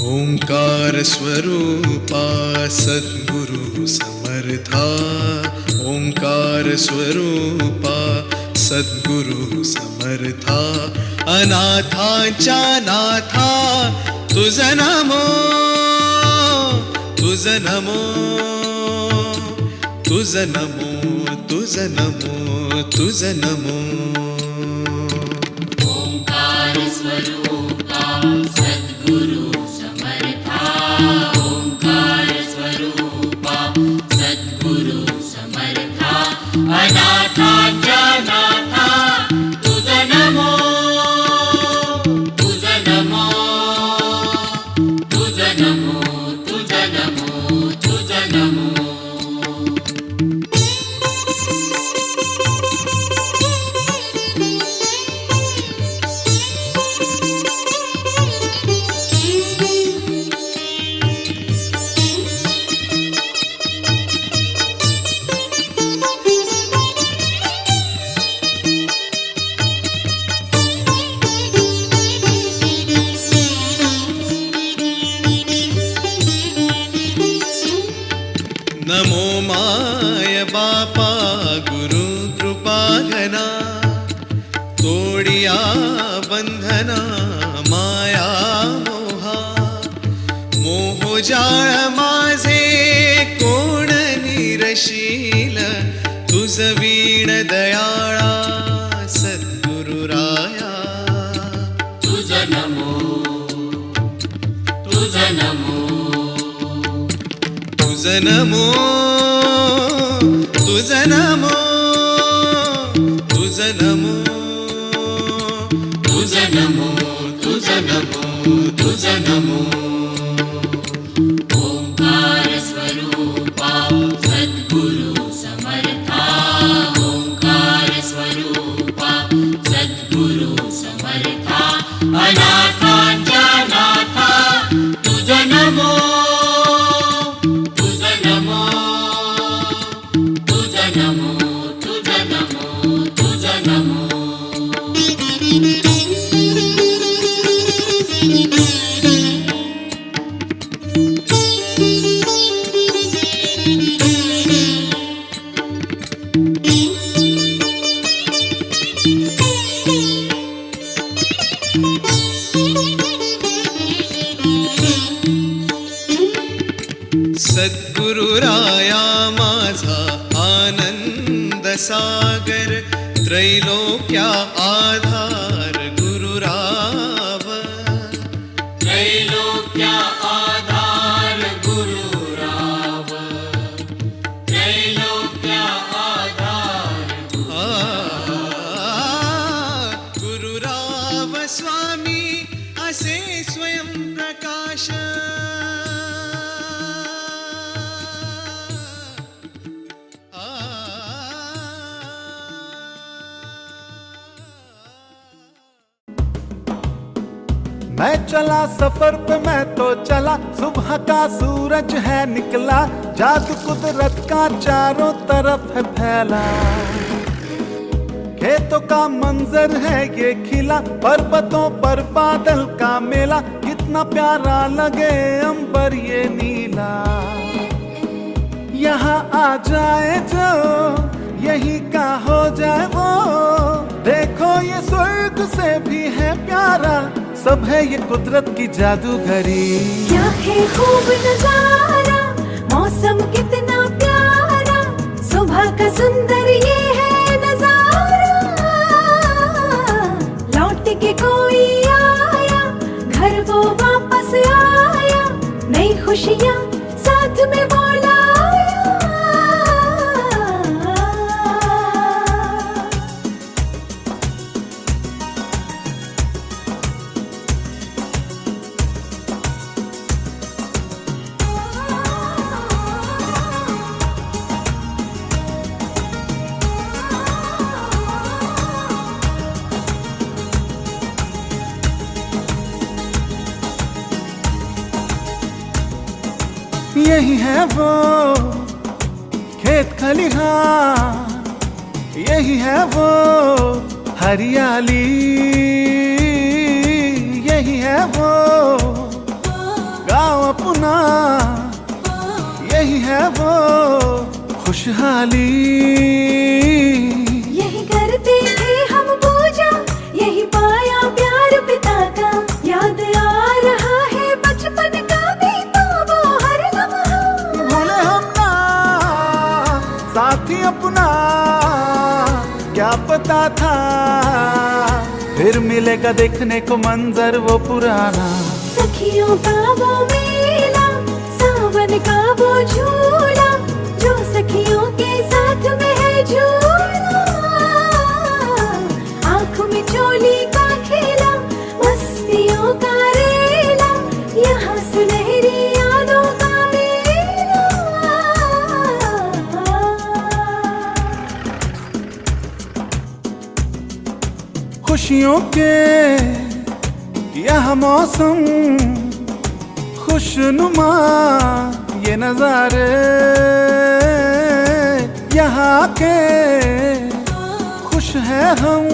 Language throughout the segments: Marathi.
ओंकार स्वरूपा सद्गुरु समर्था, ओंकार स्वरूपा सद्गुरु समर्था, अनाथांच्या नाथा तुझ नमो, तुझ नमो, तुझ नमो, तुझ नमो, तुझ नमो. ओंकार स्वरूपा सद्गुरु समर्था, ओंकार स्वरूपा सद्गुरु समर्था, अनाथांच्या नाथा तुझ नमो, तुझ नमो, तुझ नमो, तुझ नमो, तुझ नमो. नमो माय बापा गुरु कृपा घना, तोडिया बंधना माया मोहा, मोहजाळ माझे कोण निरशील, तुझ वीण दयाळा सद्गुरु राया. तुझ नमो, तुझ नमो, तुझ नमो, तुझ नमो, तुझ नमो, तुझ नमो, तुझ नमो, तुझ नमो. ओंकार स्वरूपा सद्गुरु समर्था, ओंकार स्वरूपा सद्गुरु समर्था, अनाथांच्या नाथा तुझ नमो, तुझ नमो, तुझ नमो, तुझ नमो, तुझ नमो. सद्गुरु राया माझा आनंद सागर, त्रैलोक्या आधार गुरुराव. त्रैलोक्या आधार गुरुराव, त्रैलोक्या आधार गुरुराव स्वामी असे स्वयं प्रकाश. मैं चला सफर पे मैं तो चला, सुबह का सूरज है निकला, जादू कुदरत का चारों तरफ है फैला. खेतों का मंजर है ये खिला, पर्वतों पर बादल का मेला, कितना प्यारा लगे अंबर ये नीला. यहाँ आ जाए जो यही का हो जाए वो, देखो ये स्वर्ग से भी है प्यारा, सब है ये कुदरत की जादूगरी. क्या है खूब नजारा, मौसम कितना प्यारा, सुबह का सुंदर ये है नजारा. लौट के कोई आया, घर वो वापस आया, नई खुशियाँ साथ में वो लाया. यही है वो खेत खलिहान, यही है वो हरियाली, यही है वो अपना, यही है वो खुशहाली। यही करते थे हम पूजा, यही पाया प्यार पिता का। याद आ रहा है बचपन का भी तो वो हर लम्हा। भूले हम ना साथी अपना, क्या पता था फिर मिलेगा देखने को मंजर वो पुराना। सखियों का वो मेला, सावन का वो झूला, जो सखियों के साथ में है झूला। आँखों में चोली का खेला, मस्तियों का रेला, यहाँ सुनहरी यादों का मेला। खुशियों के यह मौसम, खुशनुमा ये नजारे, यहाँ के खुश है हम,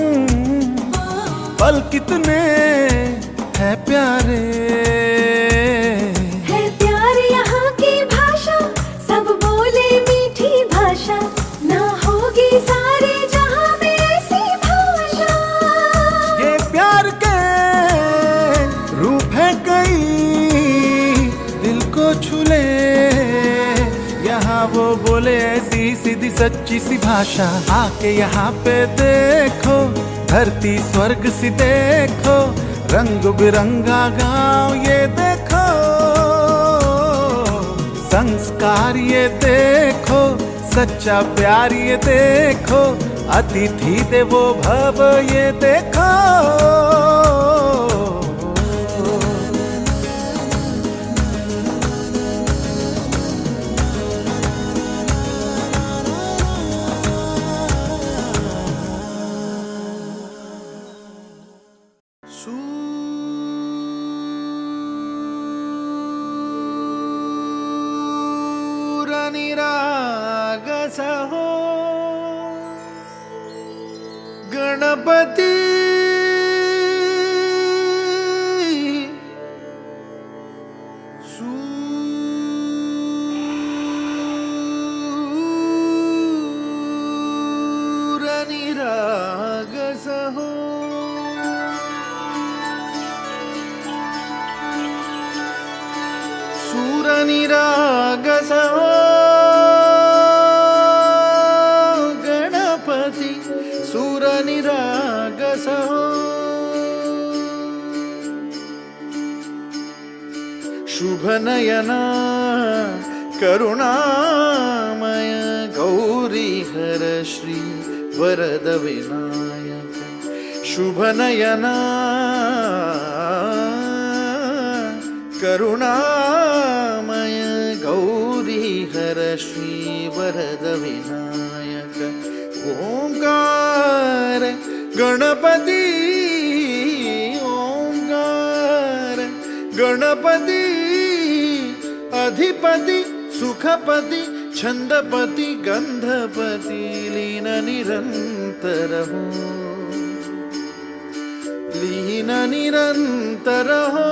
पल कितने है प्यारे। है प्यार यहाँ की भाषा, सब बोले मीठी भाषा, ना होगी सारे जहां में ऐसी भाषा। ये प्यार के रूप है कई, दिल को छूले यहाँ वो बोले ऐसी सीधी सच्ची सी भाषा। आके यहाँ पे देखो, धरती स्वर्ग सी देखो, रंग बिरंगा गांव ये देखो, संस्कार ये देखो, सच्चा प्यार ये देखो, अतिथि देवो भव ये देखो। निरागस हो गणपती, सूर निरागस हो सूर निरागस हो गणपति, सूर निरागस हो। शुभ नयना करुणामय गौरी हर श्री वरद विनायक। शुभ नयना करुणामय गौरी हर श्री वरद विनायक। ओंकार गणपति, ओंकार गणपति, अधिपति सुखपति छंदपति गंधपति, लीन निरंतर हो, लीन निरंतर हो।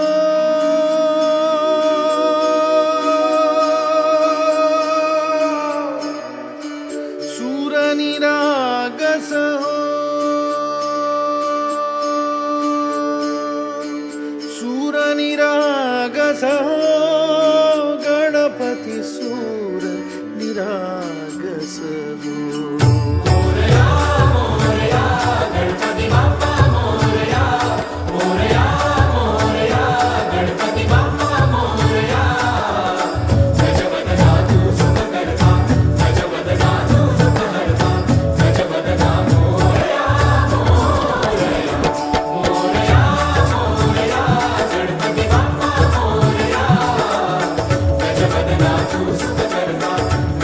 सूर निरागस हो, सूर निरागस हो गणपति, सूर निरागस हो।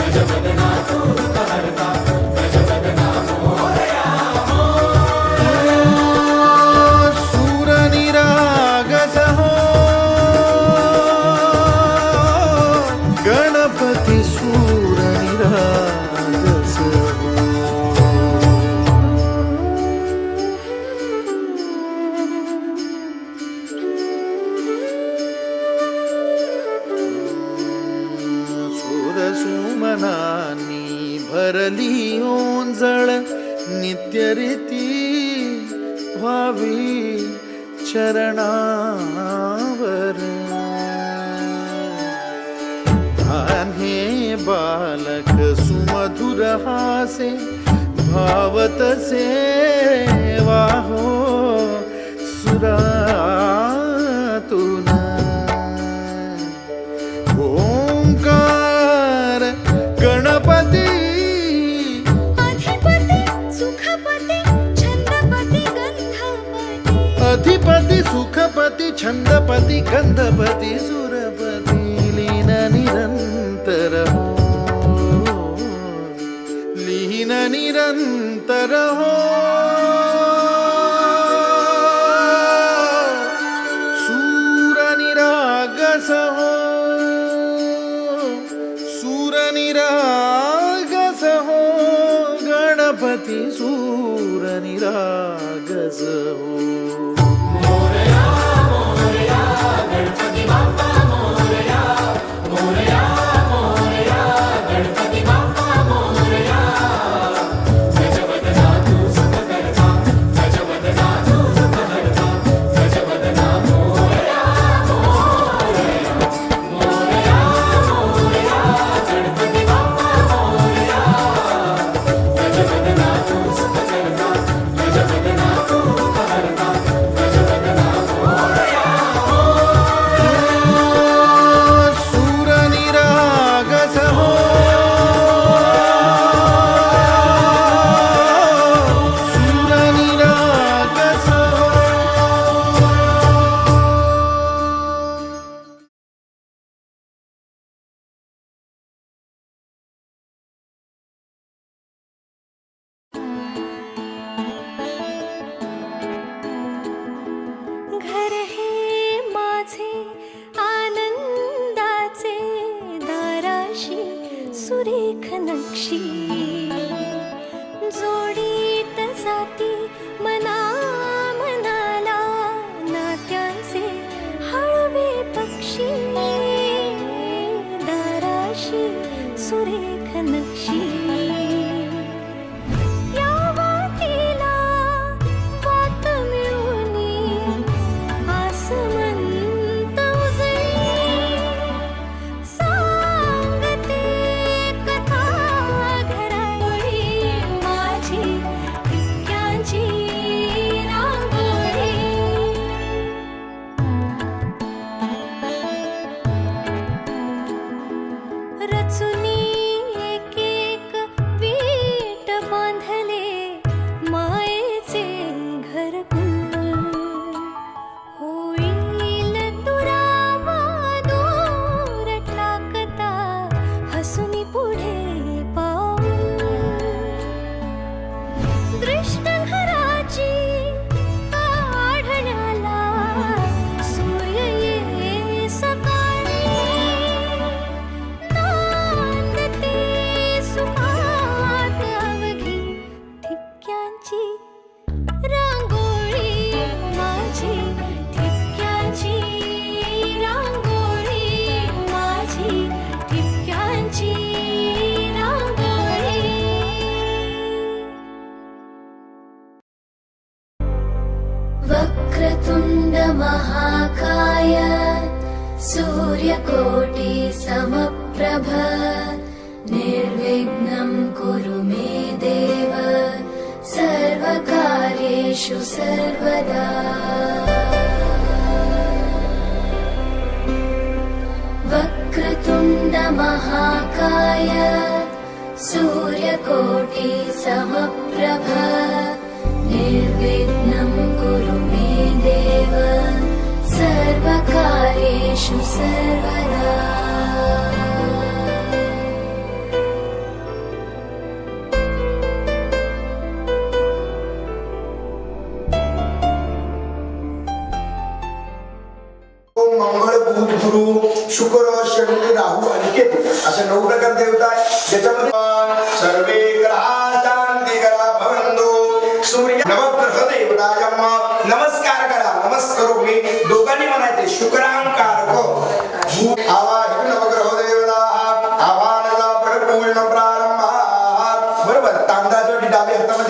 गजपति मनानी भरली ओंजळ नित्य रीती व्हावी चरणावर हे बालक सुमधुर हासे भावतसे वाहो सुरातून ओंकार गणपती अधिपती सुखपती छंदपती गंधपती सुरपती लीन निरंतर हो लीन निरंतर हो सूर निरागस हो सूर निरागस हो गणपती सूर निरागस हो घर हे माझे आनंदाचे दाराशी सुरेख नक्षी जोडीत जाती मना मनाला नात्यांचे हळवे पक्षी दाराशी सुरेख नक्षी वक्रतुण्ड महाकाय सूर्यकोटि समप्रभ निर्विघ्नं कुरु मे देव सर्वकार्येषु सर्वदा वक्रतुण्ड महाकाय सूर्यकोटि समप्रभ निर्विघ्नं कुरु मे देव सर्वकार्येषु सर्वदा मंगळ बुध गुरु शुक्र शनी राहू आणि केतू असे 9 प्रकार देवता आहेत ज्याच्यामध्ये सर्वे ग्रहा शांती करा भवंतु सूर्य नवग्रह देवतायम नमस्कार करा नमस्कारो मी दोघांनी म्हणायचे शुक्रांकारक आवाहित नवग्रह देवता आवाहनला परपूज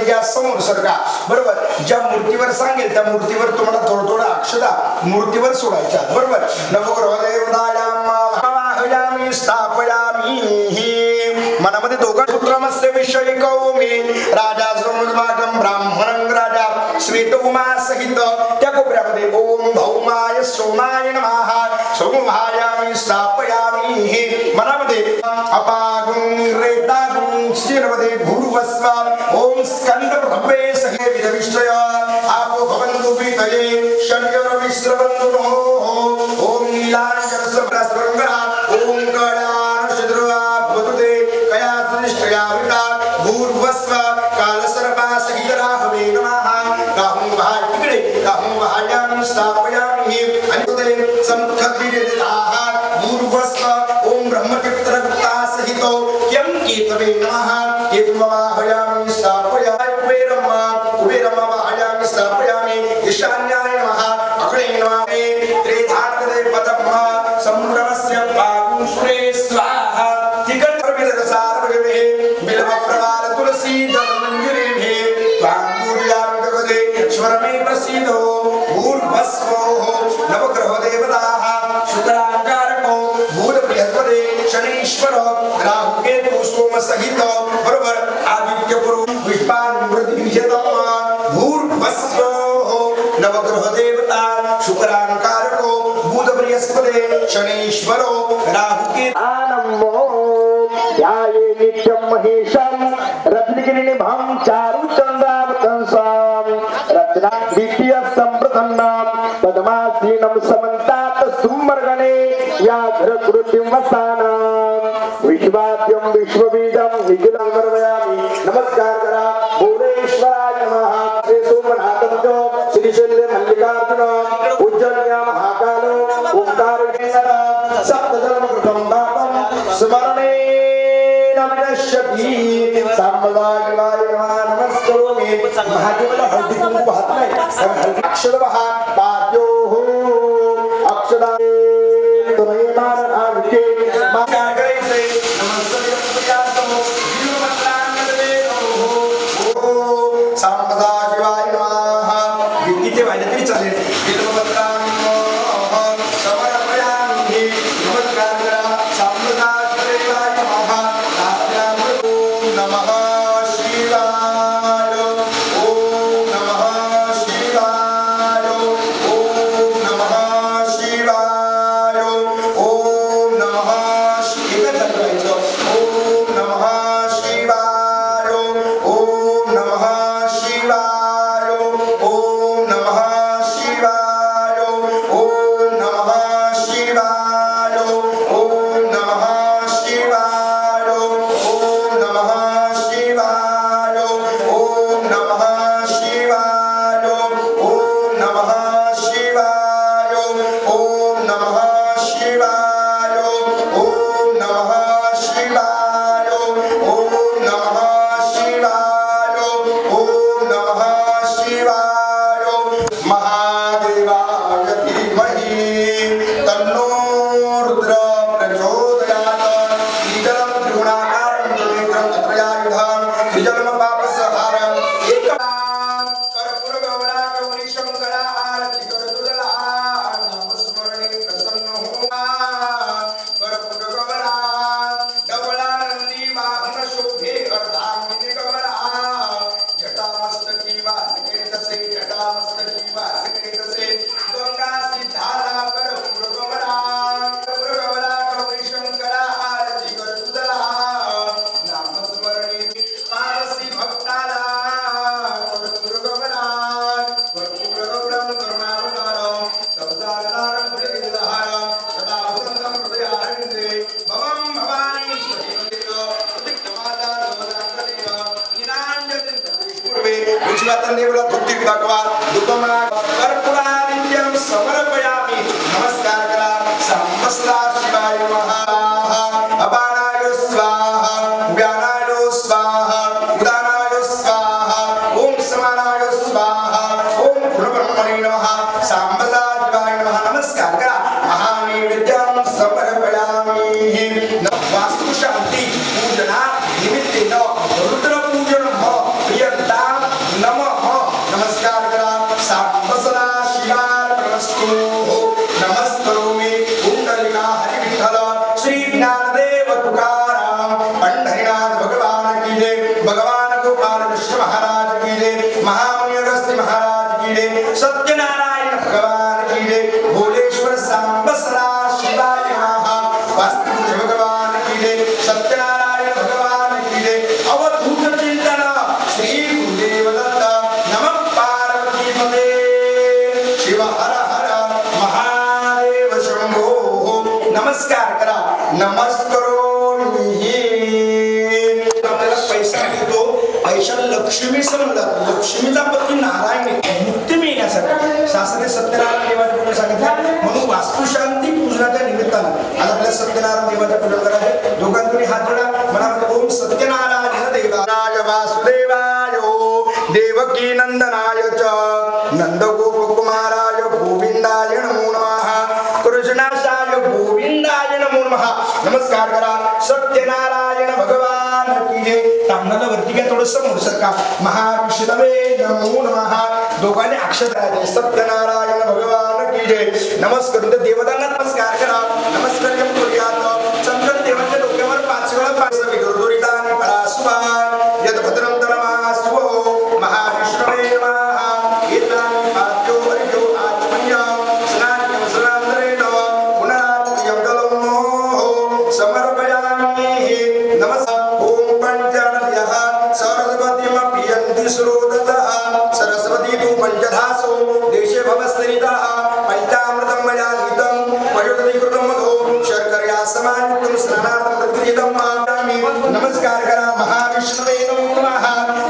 त्याच्यामध्ये या समोर सरका. बरोबर, ज्या मूर्तीवर सांगेल त्या मूर्तीवर तुम्हाला थोडं थोडं अक्षदा मूर्तीवर सोडायच्या. बरोबर, नवग्रहदेवतायामी स्थापयामी. मनामध्ये दोघं पुत्रमस्य विषयी कौमी राजा समुद्रमागम ब्राह्मणं राजा श्वेत उमा सहित त्या कोपऱ्यामध्ये ओम भौमाय सोमाय नमः सोमभायामी स्थापयामी. मनामध्ये अपागुं रेतागुं शिरमध्ये भूर्वस्व ओम स्कंद प्रभवे सहे विदविष्टय आपो भवन्तु प्रीतये शन्यर विश्रवन्तु ओम नीलांजन समरस्रंगरा ओम कळानुशद्रवा भवतुते कया दृष्टयावृता भूर्वस्व कालसर्पा सहित राहवे नमः. राहू भाय तिकडे राहू भायामी स्थापयामी आणि ते संखद्विरेदाः भूर्वस्व ओम ब्रह्मचित्र गुप्ता सहित यम केतवे नमः. केतुमवाहयामी स्थापयामि कुबेरम वाहयामी स्थापयामि ईशान्याय नमः. अग्ने नमः. त्रिधात्रे पदम संभ्रमस्य पागुं सुरे स्वाहा. तिकट विदरसार भवे बिल्व प्रवाल तुलसी दलमंजरी त्वांगुर्यामि जगदे स्वरमे प्रसीदो भूर्भस्वो नवग्रह देवताः शुक्राकारको भूत बृहस्पति शनीश्वर राहु केतु सोम सहित. बरोबर, आदित्य पुरुष पुष्पानुमृतिविजतम भूर्भस्वो नवग्रह देवता शुक्राकारको भूत बृहस्पति शनीश्वरो राहु केतु. आनमो ध्याये नित्यं महेशं रत्नगिरिनिभं चारुचन्द्रावतंसां रत्ना द्वितीय संप्रथन्नां पद्मासीनं समन्तात् सुमर्गणे व्याघ्रकृतिं वसानां विश्वाद्यं विश्वबीजं निखिलं वर्वयामि. नमस्कार करा. भुवनेश्वराय नमः. श्री सोमनाथं श्रीशैल्य मल्लिकार्जुन उज्जन्या महाकालो ओंकारेश्वर सप्तजन्म कृतं पापं स्मरणे नमस्यति. साम्बदाय नमस्करोमि. महादेवाला हळदी कुंकू वाहत नाही, कारण हळदी अक्षर वहा पाद्योः अक्षदा तुमयमान आविके माकार करायचे. नमस्ते प्रियातो जीवमत्रांगदे ओहो साम्बदा शिवाय नमः. गीते वाहिले तरी चालेल. जीवमत्रांग समर्पयामि. नमस्कार करा. साम्बदा शिवाय नमः. ओम नमः शिवाय. ओम नमः शिवाय. ओम नमः शिवाय. ओम नमः शिवाय. ओम नमः शिवाय. ओम नमः शिवाय. ओम नमः शिवाय. ओम नमः शिवाय. ओम नमः शिवाय. ओम नमः शिवाय. ओम नमः शिवाय. ओम नमः शिवाय. ओम नमः शिवाय. ओम नमः शिवाय. ओम नमः शिवाय. ओम नमः शिवाय. महादेवाय धीमहि तन्नो रुद्र प्रचोदयात्. त्रिजलं त्रिगुणाकारं त्रिनेत्रं त्रयायुधं त्रिजन्म पापसहारं एकं कर्पूरगौरा गौरी शंकरा आरती करतुला नामस्मरणे प्रसन्न होवा. कर्पूरगौरा डबळानंदी वाहन शोभे अर्धांगिनी गौरा जटामस्तकी वास करे तसे जटामस्तकी वास करे तसे गंगा सिद्धाला कर्पूरगौरा गौरी शंकरा आरती करतुला नामस्मरणे पारसी भक्ताला कर्पूरगौरा कर्पूरगौरं करुणावतारं संसारदारं भुजगेन्द्रहारं सदा वसन्तं हृदयारविन्दे भवं भवानी स्वदेव उदितमाता नवदात्रदेव निराञ्जनपूर्वे विश्वातन्देवला तुक्तिक दाखवा दुतमना कर्पूरादित्यं समर्पयामि. नमस्कार करा. संवत्सरा शिवाय नमः. अपानाय स्वाहा. व्यानाय स्वाहा. उदानाय स्वाहा. ओम समानाय स्वाहा. ओम गुरुब्रह्मणे नमः. सांबदा शिवाय नमः. नमस्कार करा. महानैवेद्यं समर्पयामि. वास्तुशांती पूजना निमित्तेन रुद्र पूजन प्रियतां नमस्कार करा. नमस्करोमी. आपल्याला पैसा देतो, पैशाला लक्ष्मी समजतात. लक्ष्मीचा पती नारायण आहे. मुक्ती मिळण्यासाठी शास्त्रीय सत्यनारायण देवाच्या पूजन सांगितलं. म्हणून वास्तुशांती पूजनाच्या निमित्तानं आज आपल्या सत्यनारायण देवाच्या पूजन करायचे. दोघांतून हात जोडा. मनामध्ये ओम सत्यनारायण देवाय वासुदेवाय देवकी नंदनाय च नंदगोपकुमाराय गोविंदाय नमो नमः. कृष्णाशाय गोविंदाय नमो नमः. नमस्कार करा. सत्यनारायण भगवान की जय. तांबडाला वरती घ्या, थोडं समोर सरका. महाविष्णवे नमो नमः. दोघांनी अक्षर करायचे. सत्यनारायण भगवान की जय. नमस्कार. देवतांना नमस्कार करा. नमस्कार करूयात. चंद्र देवाच्या डोक्यावर 5 वेळा 5 विदुर्दुरिता आणि परासुभा यद भद्रम तनमासुभो महाविष्णवे नमः. एतानि पाद्यो वर्यो आत्मन्यं स्नानं स्नान्द्रेण पुनरात्मयं जलं समर्पयामि. नमः. ओम पंचनद्यः सरस्वतीमपि यन्ति स्रोततः सरस्वती तु पंचधासो देशे भवस्त्रितः पंचामृतं मया नीतं पयोदति कृतं मधो शर्करया समायुक्तं स्नानार्थं प्रतिगृहीतं मामि. नमस्कार करा. महाविष्णवे नमो नमः.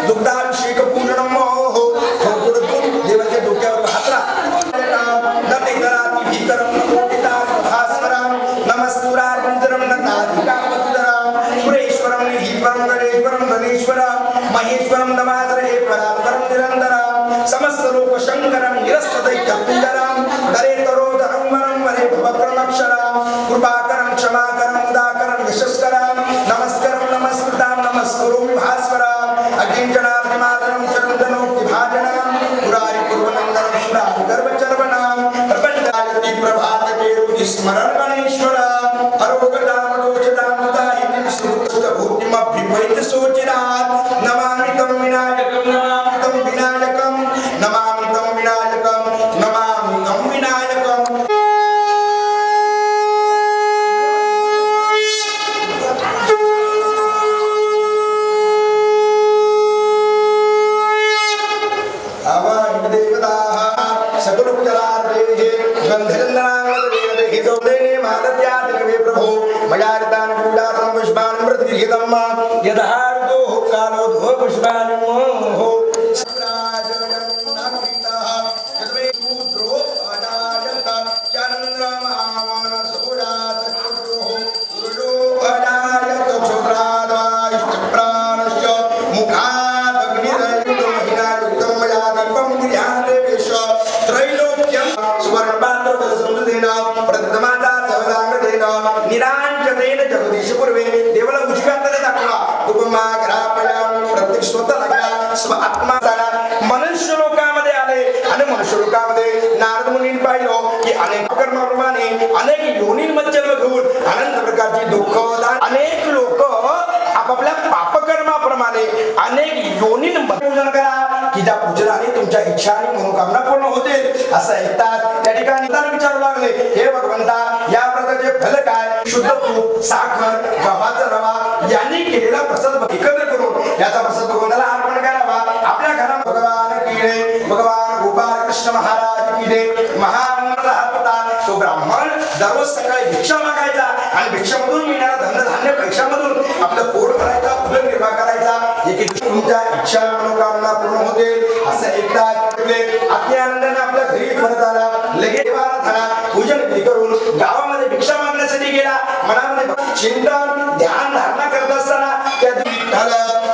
दुग्धाभिषेक पूर्णं मोहो थोडं दूध देवाच्या डोक्यावर हातरा. नते कराति भीकरं नकोटिता भास्वरं नमस्तुरार्जुनं नताधिकापतिधरं सुरेश्वरं निधीश्वरं गणेश्वरं धनेश्वरं महेश्वरं नमाजरे परात्परं निरन्तरं समस्त लोक शंकरं निरस्तदैत्यपुंजरं दरेतरो धर्मवरं वरे भवक्रमक्षरं कृपाकरं क्षमाकरं उदाकरं यशस्करं नमस्कारं नमस्कृतां नमस्करोमि भास्वरं अकिंचनार्तिमातरं चरन्तनोक्तिभाजनं पुरारि पूर्वनन्दनं सुरारि गर्भचर्वणं प्रपञ्चायति प्रभातके स्मरण गणेश्वरं अरोगतां दोषतां दुदाहितिं सुकृतभूतिमभ्युपैति सोचिरात् नमामि तं विनायकं नमामि तं विनायकं नमामि तं विनायकं नमामि तं विनायकं. निरांजनेन जगदीश पूर्वे देवाला उजव्या हाताने दाखवा. उपमा घरापयामी प्रत्येक स्वतःला घ्या. स्व आत्मा जागा. मनुष्य लोकामध्ये आले आणि मनुष्य लोकामध्ये नारद मुनींनी पाहिलं की अनेक कर्माप्रमाणे अनेक योनींमध्ये जन्म घेऊन अनंत प्रकारची दुःख अनेक लोक आपापल्या पापकर्माप्रमाणे अनेक योनींमध्ये पूजन करा की ज्या पूजनाने तुमच्या इच्छा आणि मनोकामना पूर्ण होतील असं ऐकतात. त्या ठिकाणी विचारू लागले, हे भगवंता या व्रताचे फल काय? शुद्ध तूप साखर गव्हाचा रवा यांनी केलेला प्रसाद एकत्र करून याचा प्रसाद भगवंताला अर्पण करावा. आपल्या घरात भगवान किडे भगवान गोपाळ कृष्ण महाराज किडे महामंत्र होता. तो ब्राह्मण दररोज सकाळी भिक्षा मागायचा आणि भिक्षामधून मिळणारा धनधान्य पैशामधून आपलं पोट भरायचा उदरनिर्वाह करायचा. एके तुमच्या इच्छा मनोकामना पूर्ण होतील असं एकदा आत्म्यानंदाने आपल्या घरी परत आला. लगेच झाला. पूजन विधी करून गावामध्ये भिक्षा मागण्यासाठी गेला. मनामध्ये चिंतन ध्यान धारणा करत असताना त्या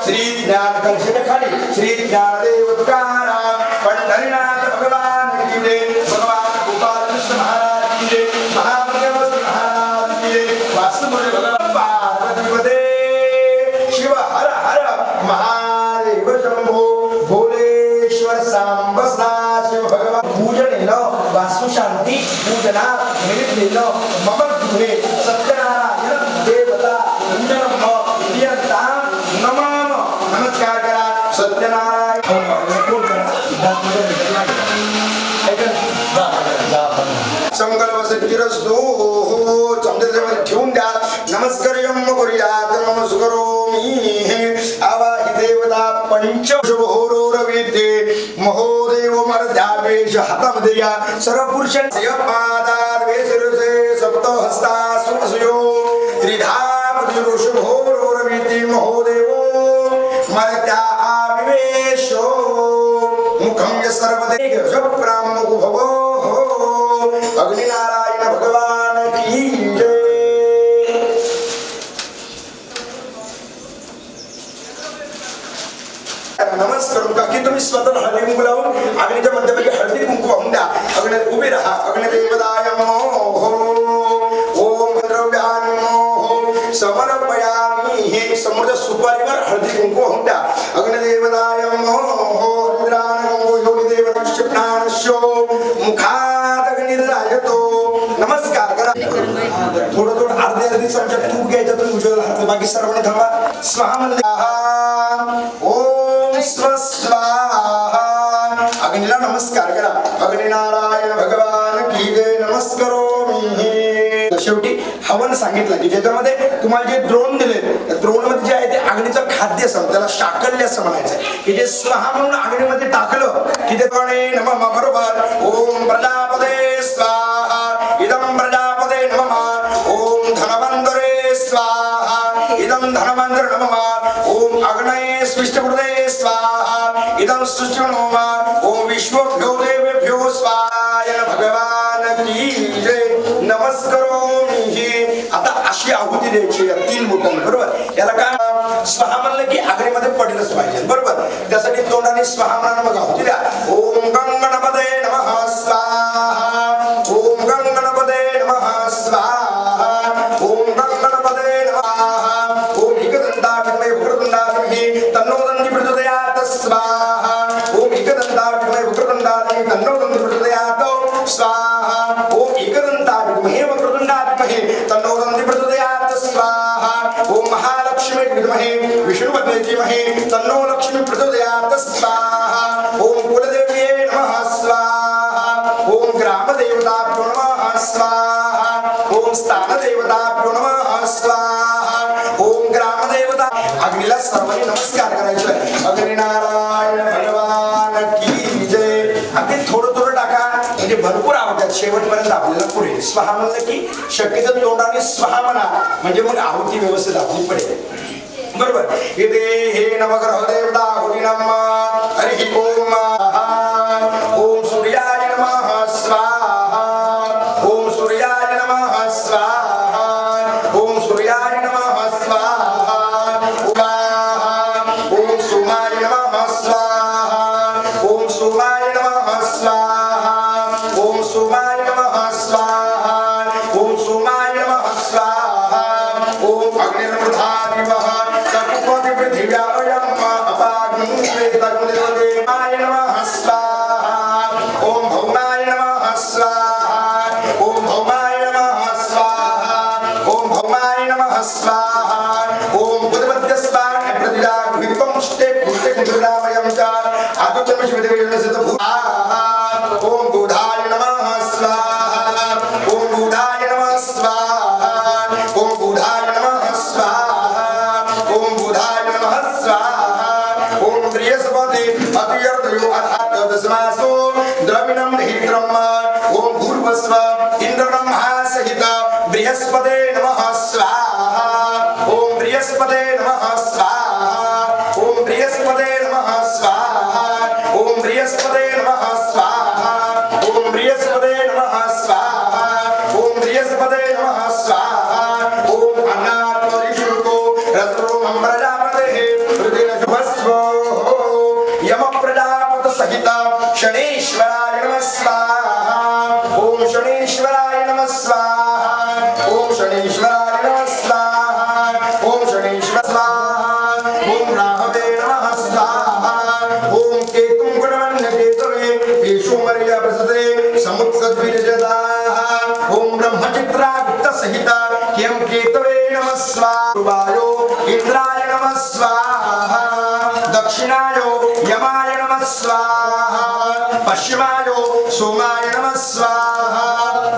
श्री ज्ञान कलशेच्या खाली श्री ज्ञानदेव तुकाराम पंढरीनाथ भगवान की जय. भगवान गोपाळ कृष्ण महाराज की जय. महामंगल महाराज की जय. वास्तुमध्ये भगवान पार्वतीपदे शिव हर हर महादेव शंभो भोलेश्वर सांब सदा शिव भगवान. पूजनेन वास्तुशांती पूजना निमित्तेन मम गृहे सत्यनारायण देवता नमः. नमस्कार करा. सत्यनारायण संकल्प सिद्धिरस्तु. चमच्यामध्ये ठेवून द्या. नमस्कार्यम करूयात. नमस्करोमि आवाहि देवता पंचभोरोरविद्ये महोदेव मर्ध्यावेश हातामध्ये या सर्व पुरुषांचे पादार वेशिरसे सप्त हस्ता हळदी कुंकू लावून अग्नीच्या मध्यभागी हळदी कुंकू वाहून द्या. अग्नी उभे राहा. अग्निदेवताय नमः. ओम द्रव्यान नमः. समर्पयामी. हे समोरच्या सुपारीवर हळदी कुंकू वाहून द्या. अग्निदेवताय नमः. मुखात अग्निर्जायतो. नमस्कार करा. थोडं थोडं अर्धी चमचा तूप घ्यायचं तुम्ही उजव्या हातात. बाकी सर्वांनी थांबा. स्वाहा म्हणले. ओम स्वाहा. अग्नीला नमस्कार करा. अग्निनारायण भगवान की जय. नमस्कारोमी. शेवटी हवन सांगितलं की ज्याच्यामध्ये तुम्हाला जे द्रोण दिले त्या द्रोण मध्ये जे आहे ते अग्नीचं खाद्य असं त्याला शाकल्य असं म्हणायचं की जे स्वाहा म्हणून अग्नीमध्ये टाकलं की ते नमः बरोबर. ओम प्रजापते स्वाहा. इदं प्रजापते नमः. ओम धनवंतरे स्वाहा. इदं धनवंतर नमः. ओम अग्नये स्विष्टकृते स्वाहा. इदं सृष्टि नमः. ओम विश्वभ्यो देवेभ्यो स्वाहा. भगवान की जय. नमस्कारोमी. आता अशी आहुती द्यायची 3 बोटांनी बरोबर. याला काय स्वाहा म्हणलं की अग्नीमध्ये पडलंच पाहिजे बरोबर. त्यासाठी तोंडाने स्वाहा म्हणा मग आहुती द्या. ओम गंगणपते नमः स्वाहा. ओम गंगणपते नमः स्वाहा. ओम गंगणपते नमः. ओम एकदंता विद्महे वक्रतुंडा धीमहि तन्नो दन्ति प्रचोदयात् स्वाहा. ओम एकदंता विद्महे वक्रतुंडा धीमहि तन्नो दन्ति प्रचोदयात् स्वाहा. ओम एकदंता विद्महे वक्रतुंडा धीमहि तन्नो दन्ति प्रचोदयात् स्वाहा. ओम महालक्ष्मी विद्महे विष्णुपत्नी धीमहि तन्नो लक्ष्मी प्रचोदयात् स्वाहा. ओम कुलदेव्यै नमः स्वाहा. ओम ग्रामदेवताभ्यो नमः स्वाहा. ओम स्थानदेवताभ्यो नमः स्वाहा. ओम ग्रामदेवता. अग्नीला सर्वांनी नमस्कार करायचा. अग्निनारायण भगवान की जय. अगदी थोडं थोडं टाका म्हणजे भरपूर आवडतात. शेवटपर्यंत आपल्याला पुढे स्वाहा म्हणलं की शक्यतो तोंडाने स्वाहा म्हणा म्हणजे मग आहुती व्यवस्थित आपली पडेल बरोबर. इथे हे नवग्रह देवता हुरी नमः. हरि ओम. ओम सूर्याय नमः स्वाहा. ओम सूर्याय नमः स्वाहा. ओम सूर्याय नमः स्वाहा. ओम सोमाय नमः स्वाहा. ओम सोमाय नमः स्वाहा. ओम सोमाय नमः स्वाहा. ओम सोमाय नमः स्वाहा. ओम अग्निर्वृधादिवः तत्त्वति पृथिव्यायम् अपाग्निं तत्त्वदेवाय नमः स्वाहा. ओम भौमाय नमः स्वाहा. ओम भौमाय नमः स्वाहा. ओम भौमाय नमः स्वाहा. ओम बुधवद्यस्वान् प्रतिजागृहितं स्ते पुष्टे कुंडलामयं च आदुचम शिवदेवेन भूआ. ओम बुधाय नमः स्वाहा. ओम बुधाय नमः स्वाहा. ओम बुधाय नमः स्वाहा. ओम बुधाय नमः स्वाहा. ओम बृहस्पति अतियर्दयो अधातदस्मासो द्रविणं हित्रम्. ओम भूर्भस्व इंद्रब्रह्मा सहित बृहस्पते नमः स्वाहा. ओम बृहस्पते नमः स्वाहा. ओम बृहस्पते नमः स्वाहा. ओम बृहस्पते नमः स्वाहा. ओम बृहस्पते नमः स्वाहा. ओम बृहस्पते नमः स्वाहा. ओम अन्नात्मरिषुको रत्रोमं प्रजापतेः हृदयेन शुभस्व यम प्रजापत सहित शनेश्वराय नमः स्वाहा. ओम शनेश्वराय नमः स्वाहा. ओम शनेश्वराय नमः स्वाहा. ओम शनेश्वर स्वाहा. ओम राहवे नमः स्वाहा. ओम केतुं गुणवन्य केतवे पेशुमर्य प्रसते समुत्सद्विजदाः. ओम ब्रह्मचित्रागुप्त सहित केम केतवे नमः स्वाहा. वायो इंद्राय नमः स्वाहा. दक्षिणायो यमाय नमः स्वाहा. पश्चिमायो सोमाय नमः स्वाहा.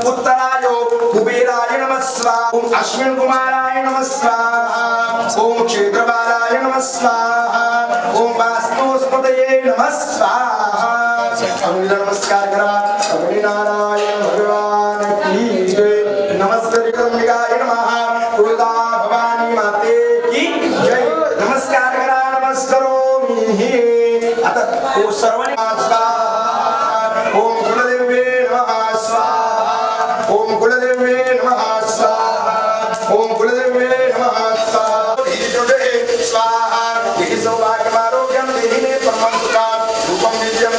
उत्तरायो कुबेराय नमः स्वाहा. ओम अश्विन कुमाराय नमः स्वाहा. ओम क्षेत्रपालाय नमः स्वाहा. ओम वास्तुस्पतये नमः स्वाहा. अग्निला नमस्कार करा. अग्निनारायण भगवान की जय. नमस्ते अंबिकाय नमः. तुलजा भवानी माते की जय. नमस्कार करा. नमस्कारोमी. आता सर्वांनी स्वाहा. ओम कुलदेवे नमः स्वाहा. ओम कुलदेवे नमः स्वाहा. ओम कुलदेवे नमः स्वाहा. स्वाहा. सौभाग्यमारोग्यम देहि मे परमं सुखां रूपं नित्यं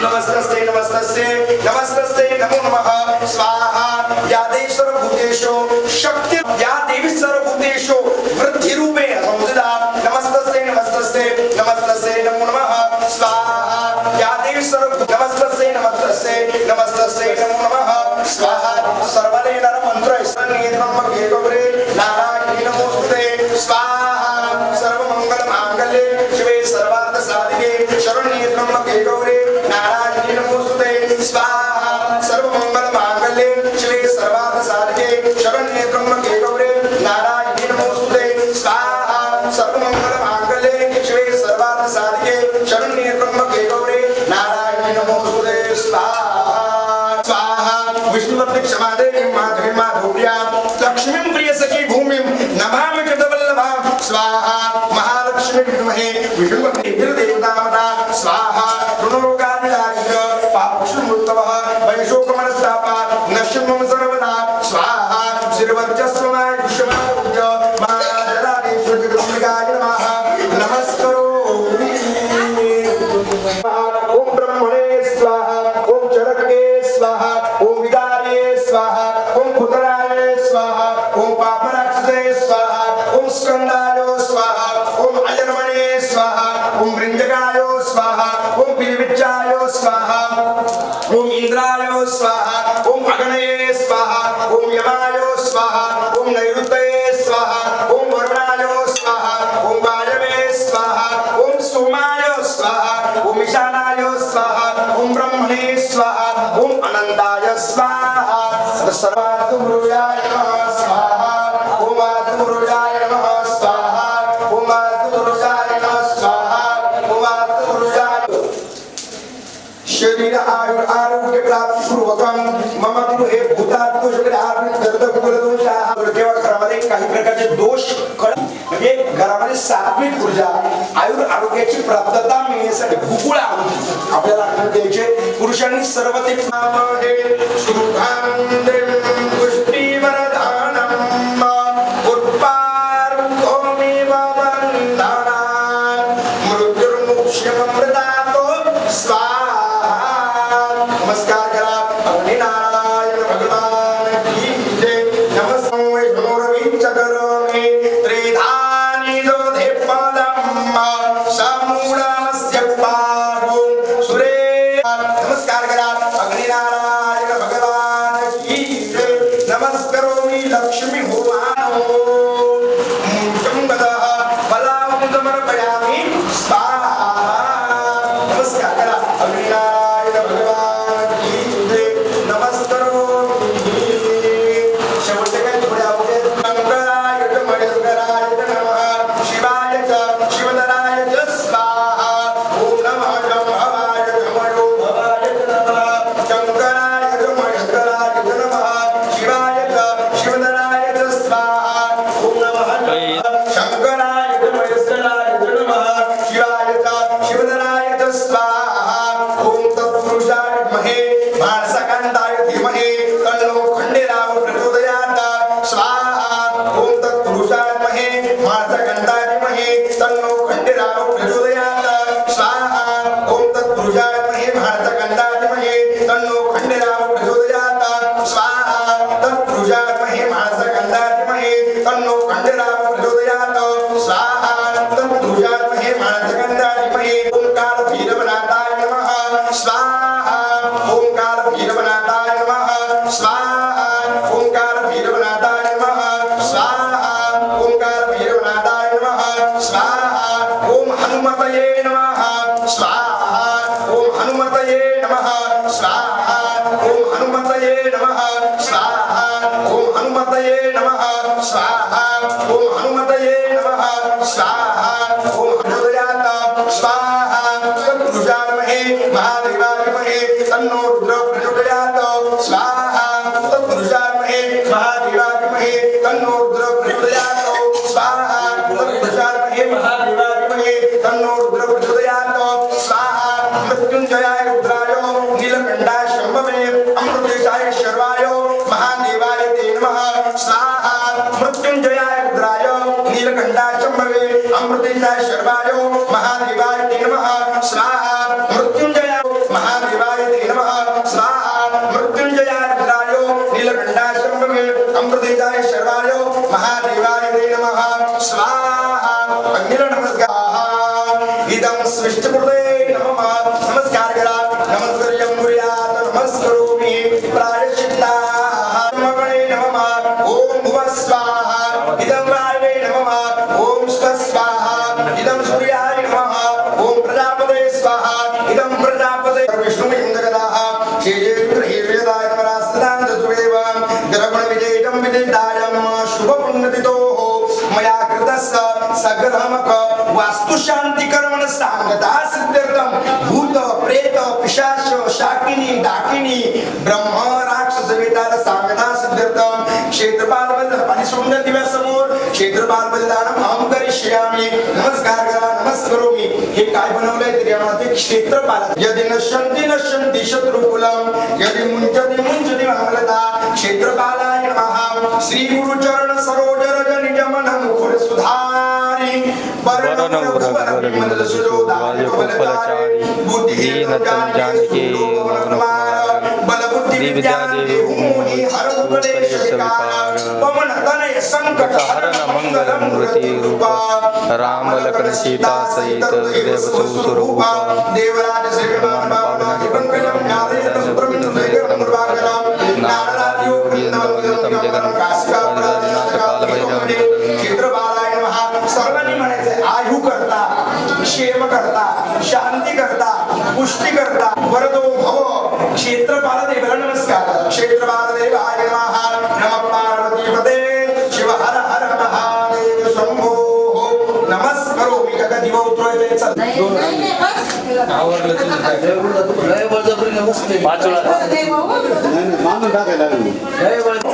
नमस्तस्ते नमस्तस्ते नमस्तस्ते नमो नमः स्वाहा या देवी सर्वभूतेषु शक्ति या देवी सर्वभूतेषु वृद्धि रूपे संस्थिता नमस्तस्ते नमस्तस्ते नमस्तस्ते नमो नमः स्वाहा या देवी सर्वभूत नमस्तस्ते नमस्तस्ते नमस्तस्ते नमो नमः स्वाहा सर्वदे नर मंत्र ईश्वरनेत्रम केतुरे नारायणी नमोस्तुते स्वाहा सर्वमंगल मांगल्ये शिवे सर्वार्थ साधिके शरण्ये त्र्यंबके गौरी नारायणी नमोस्तुते स्वाहा सर्वमंगल मांगल्ये शिवे सर्वार्थ साधिके शरण्ये त्र्यंबके गौरी नारायणी नमोस्तुते स्वाहा सर्वमंगल मांगल्ये शिवे सर्वार्थ साधिके शरण्ये त्र्यंबके गौरी नारायणी नमोस्तुते स्वाहा स्वाहा विष्णुवत्ति क्षमादेवी माधवी माधुर्या लक्ष्मीं प्रिय सखी भूमिं नमामि कृतवल्लभा स्वाहा महालक्ष्मी विद्महे विष्णुवत्ति देवतामता स्वाहा ऋणरोगादिदारिक पापक्षुमृतवः वैशोकमनस्तापा नश्यमं सर्वदा स्वाहा श्रीवर्चस्वमाय विश्वमाय महाराजराजेश्वरजगदम्बिकाय नमः नमस्करोमि ओम ब्रह्मणे स्वाहा ओम चरके स्वाहा ओम विदारे स्वाहा ओम पुत्राय स्वाहा ओम पापराक्षसे स्वाहा ओम स्कंदाय स्वाहा ओम अजन्मने स्वाहा ओम वृंजकाय स्वाहा ओम पिलिविच्चाय स्वाहा ओम इंद्राय स्वाहा ओम अग्नये स्वाहा ओम यमाय स्वाहा ओम नैऋतये स्वाहा ओम वरुणाय स्वाहा ओम वायवे स्वाहा ओम सोमाय स्वाहा ओम ईशानाय स्वाहा ओम ब्रह्मणे स्वाहा ओम अनंताय स्वाहा सर्वासुरुजाय नमः स्वाहा ओम आसुरुजाय नमः स्वाहा ओम आसुरुजाय नमः स्वाहा ओम आसुरुजाय शरीर आयु आरोग्य प्राप्ती पूर्वकम मम हे भूतात दोष जेव्हा घरामध्ये काही प्रकारचे दोष म्हणजे घरामध्ये सात्विक ऊर्जा आयुर आरोग्याची प्राप्तता मिळण्यासाठी भूगुळ आपल्याला आठवण द्यायचे पुरुषांनी सर्व ते सुखांदें पुष्टिवरदानं उत्पारुकोमिव वन्दानां मृत्युर्मुक्ष्यममृतातो स्वाहा नमस्कार करा अग्निनारायण भगवान की जय नमस्ते वैष्णोरवीच करोमि त्रिधानि दोधे पदं समूढमस्य पादो सुरे नमस्कार करा अग्निनारायण भगवान की जय नमस्करोमि लक्ष्मी भुवानो मुचंगदः फलां समर्पयामि स्वाहा नमस्कार करा अग्निनारायण भगवान की जय नमस्करोमि शेवटचे काही थोडे अवघे शंकराय च महेश्वराय च नमः शिवाय च शिवधराय च स्वाहा ओम नमः शंभवाय च मयो भवाय च नमः शंकराय च महेश्वराय च नमः शिवाय च शिवधराय च स्वाहा ओम नमः शंकराय च महेश्वराय च नमः शिवाय च शिवधराय च स्वाहा ओम तत्पुरुषाय विद्महे भाणसकांताय धीमहि तन्नो खंडेराव प्रचोदयात् स्वाहा ओम तत्पुरुषाय विद्महे भाणसकांताय धीमहि तन्नो खंडेराव प्रचोदयात् स्वाहा ओम तत्पुरुषाय विद्महे भाणसकांताय धीमहि तन्नो खंडेराव प्रचोदयात् स्वाहा तत्पुरुषाय विद्महे भाणसकांताय धीमहि तन्नो खंडेराव प्रचोदयात् स्वाहा तत्पुरुषाय विद्महे भाणसकांताय धीमहि ओंकार भीरवनाथाय नमः स्वाहा ओंकार भीरवनाथाय नमः स्वाहा ओंकार भीरवनाथाय नमः स्वाहा ओंकार भीरवनाथाय नमः स्वाहा ओम हनुमतये नमः स्वाहा ओम हनुमतये नमः स्वाहा ओम हनुमतये नमः स्वाहा ओम हनुमतये नमः स्वाहा ओम हनुमतये नमः स्वाहा ओम हनुमतयात स्वाहा तत्पुरुषामहे महादेवामहे तन्नो रुद्र प्रचोदयात् स्वाहा तत्पुरुषामहे महादेवामहे तन्नो रुद्र प्रचोदयात् स्वाहा तत्पुरुषामहे महादेवामहे तन्नो रुद्र प्रचोदयात् स्वाहा मृत्युंजयाय रुद्राय नीलकंठाय शंभवे अमृतेशाय शर्वाय महादेवाय ते नमः स्वाहा मृत्युंजयाय रुद्राय नीलकंठाय शंभवे अमृतेशाय शर्वाय महादेवाय ते नमः स्वाहा मृत्युंजयाय महादेवाय क्षेत्रपाल बलिदानम अहम करिष्यामि नमस्कार करा नमस्करोमि हे काय बनवलंय तरी आम्हाला ते क्षेत्रपाल यदि नश्यन्ति शत्रुकुलम यदि मुंचति मामलता क्षेत्रपालाय नमः श्री गुरु चरण सरोज रज निज मन मुकुर सुधारी वरण रघुवर विमल सुजोदाय बलचारी बुद्धिहीन जानकी बल बुद्धि विद्या देहु मोहि हरहु क्लेश विकार पवन तनय संकट हरण मंगल मूर्ति रूपा राम लखन सीता सहित देव सुरूपा देवराज श्रीमान पावनादि पंकजम नारायण सुब्रह्मण्य जयगण मुर्वागराम नारद योगी नमः जगन काशिका काल भैरव क्षेत्रपालाय नमः सर्वांनी म्हणायचे आयु करता क्षेम करता शांती करता पुष्टी करता वरदो भव क्षेत्रपाल देवाला नमस्कार क्षेत्रपाल देवाय नमः नमः पार्वती पते शिव हर हर महादेव शंभो नमस्कारो मी काका दिवा उतरवायचे चल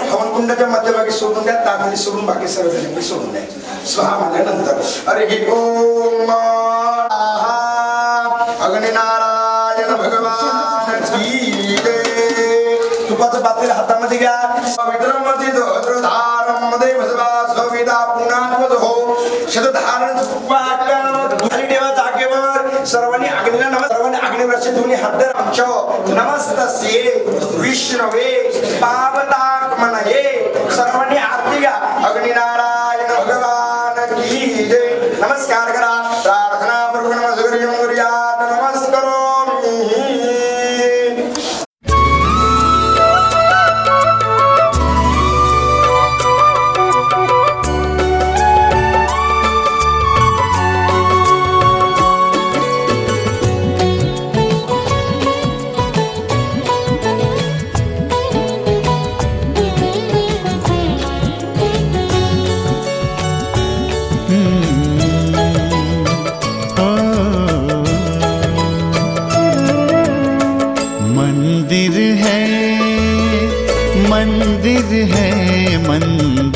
हवन कुंडाच्या मध्यभागी सोडून द्या ताकदी सोडून बाकी सर्व जण सोडून द्या स्वाहा म्हणल्यानंतर अरे ओम अग्निनारायण भगवान की जय तुपाचं पातेल हातामध्ये घ्या पवित्रमध्ये धारम देव सविता पुनात्मज हो शतधारण खाली ठेवा जागेवर सर्वांनी अग्नीला सर्वांनी अग्निवरचे दोन्ही हात धर आमच्या नमस्तस्ये विष्णवे पावतात्मनये सर्वांनी आरती घ्या अग्निनारायण भगवान की जय नमस्कार करा प्रार्थना प्रभू नमस्कार नमस्कारो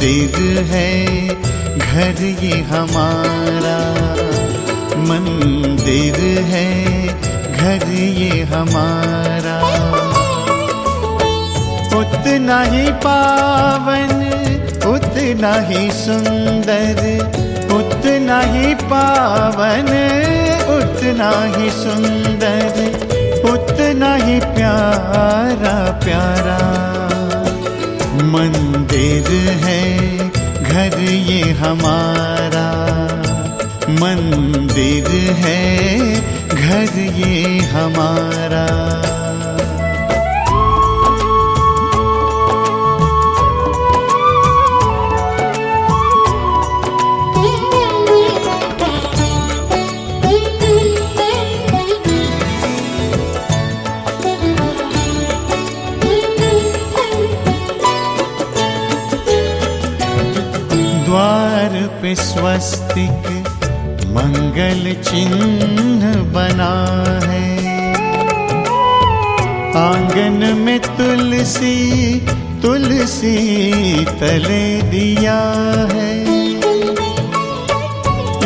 मंदिर है घर ये हमारा मंदिर है घर ये हमारा उतना ही पावन उतना ही सुंदर उतना ही पावन उतना ही सुंदर उतना ही प्यारा प्यारा मंदिर है घर ये हमारा मंदिर है घर ये हमारा पे स्वस्तिक मंगल चिन्ह बना है आंगन में तुलसी तुलसी तले दिया है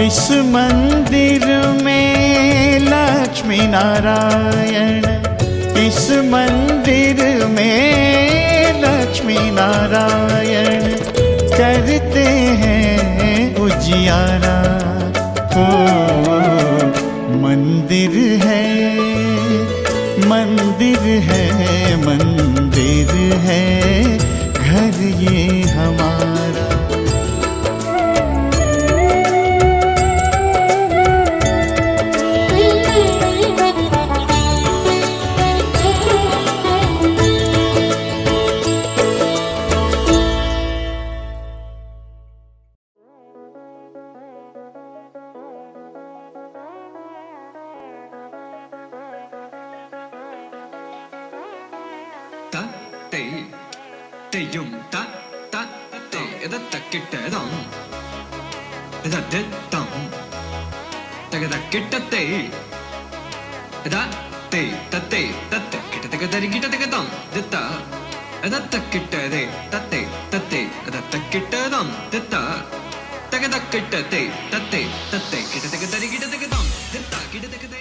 इस मंदिर में लक्ष्मी नारायण इस मंदिर में लक्ष्मी नारायण करते हैं उजियारा ओ मंदिर है मंदिर है मंदिर है घर ये हमारा तक तक किटते तत्ते तत्ते किटते तरी किटते तम दित्ता किटते तत्ते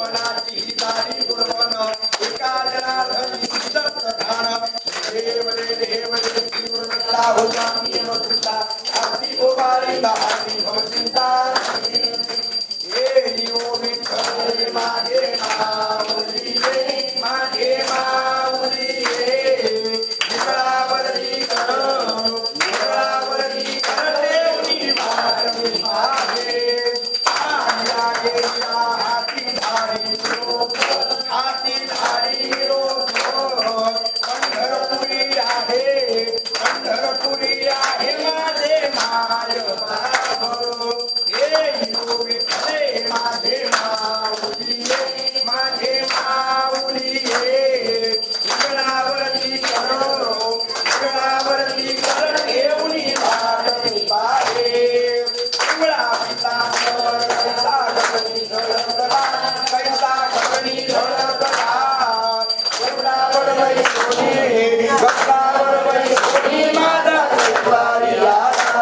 मनाची दारी गुणवन एका जनार्दनी वारिदारी भवचिंता ये यो विठ्ठल माझे माऊली माझे माऊली निळावरती कर देवनी मागणी मागे हाती धाडी लोक पंढरपुरी आहे माझे माय बाबो हे यो विठ्ठले माझे माऊली माझे माऊली निळावरती कर देवनी मागणी मागे कैसा गगनी धडधडा एवढावर बाई सोनी गप्पावर बाई सोनी माझा वारी आला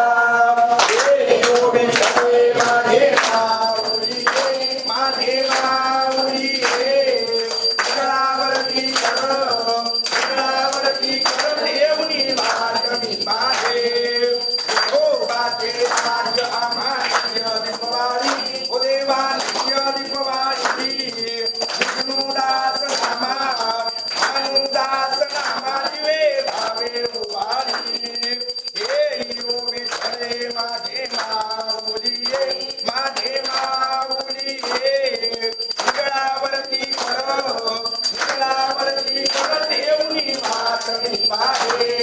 हे यो विठ्ठले माझे माऊली निळावरती कर देवनी मागणी मागे ओ बाते माझ आमान्य दीपवारी ओ देवान्य दीपवारी विष्णुदास नामा दिवे भावे उभारी हे यो विठ्ठले माझे माऊली निळावरती कर देवनी मागणी मागे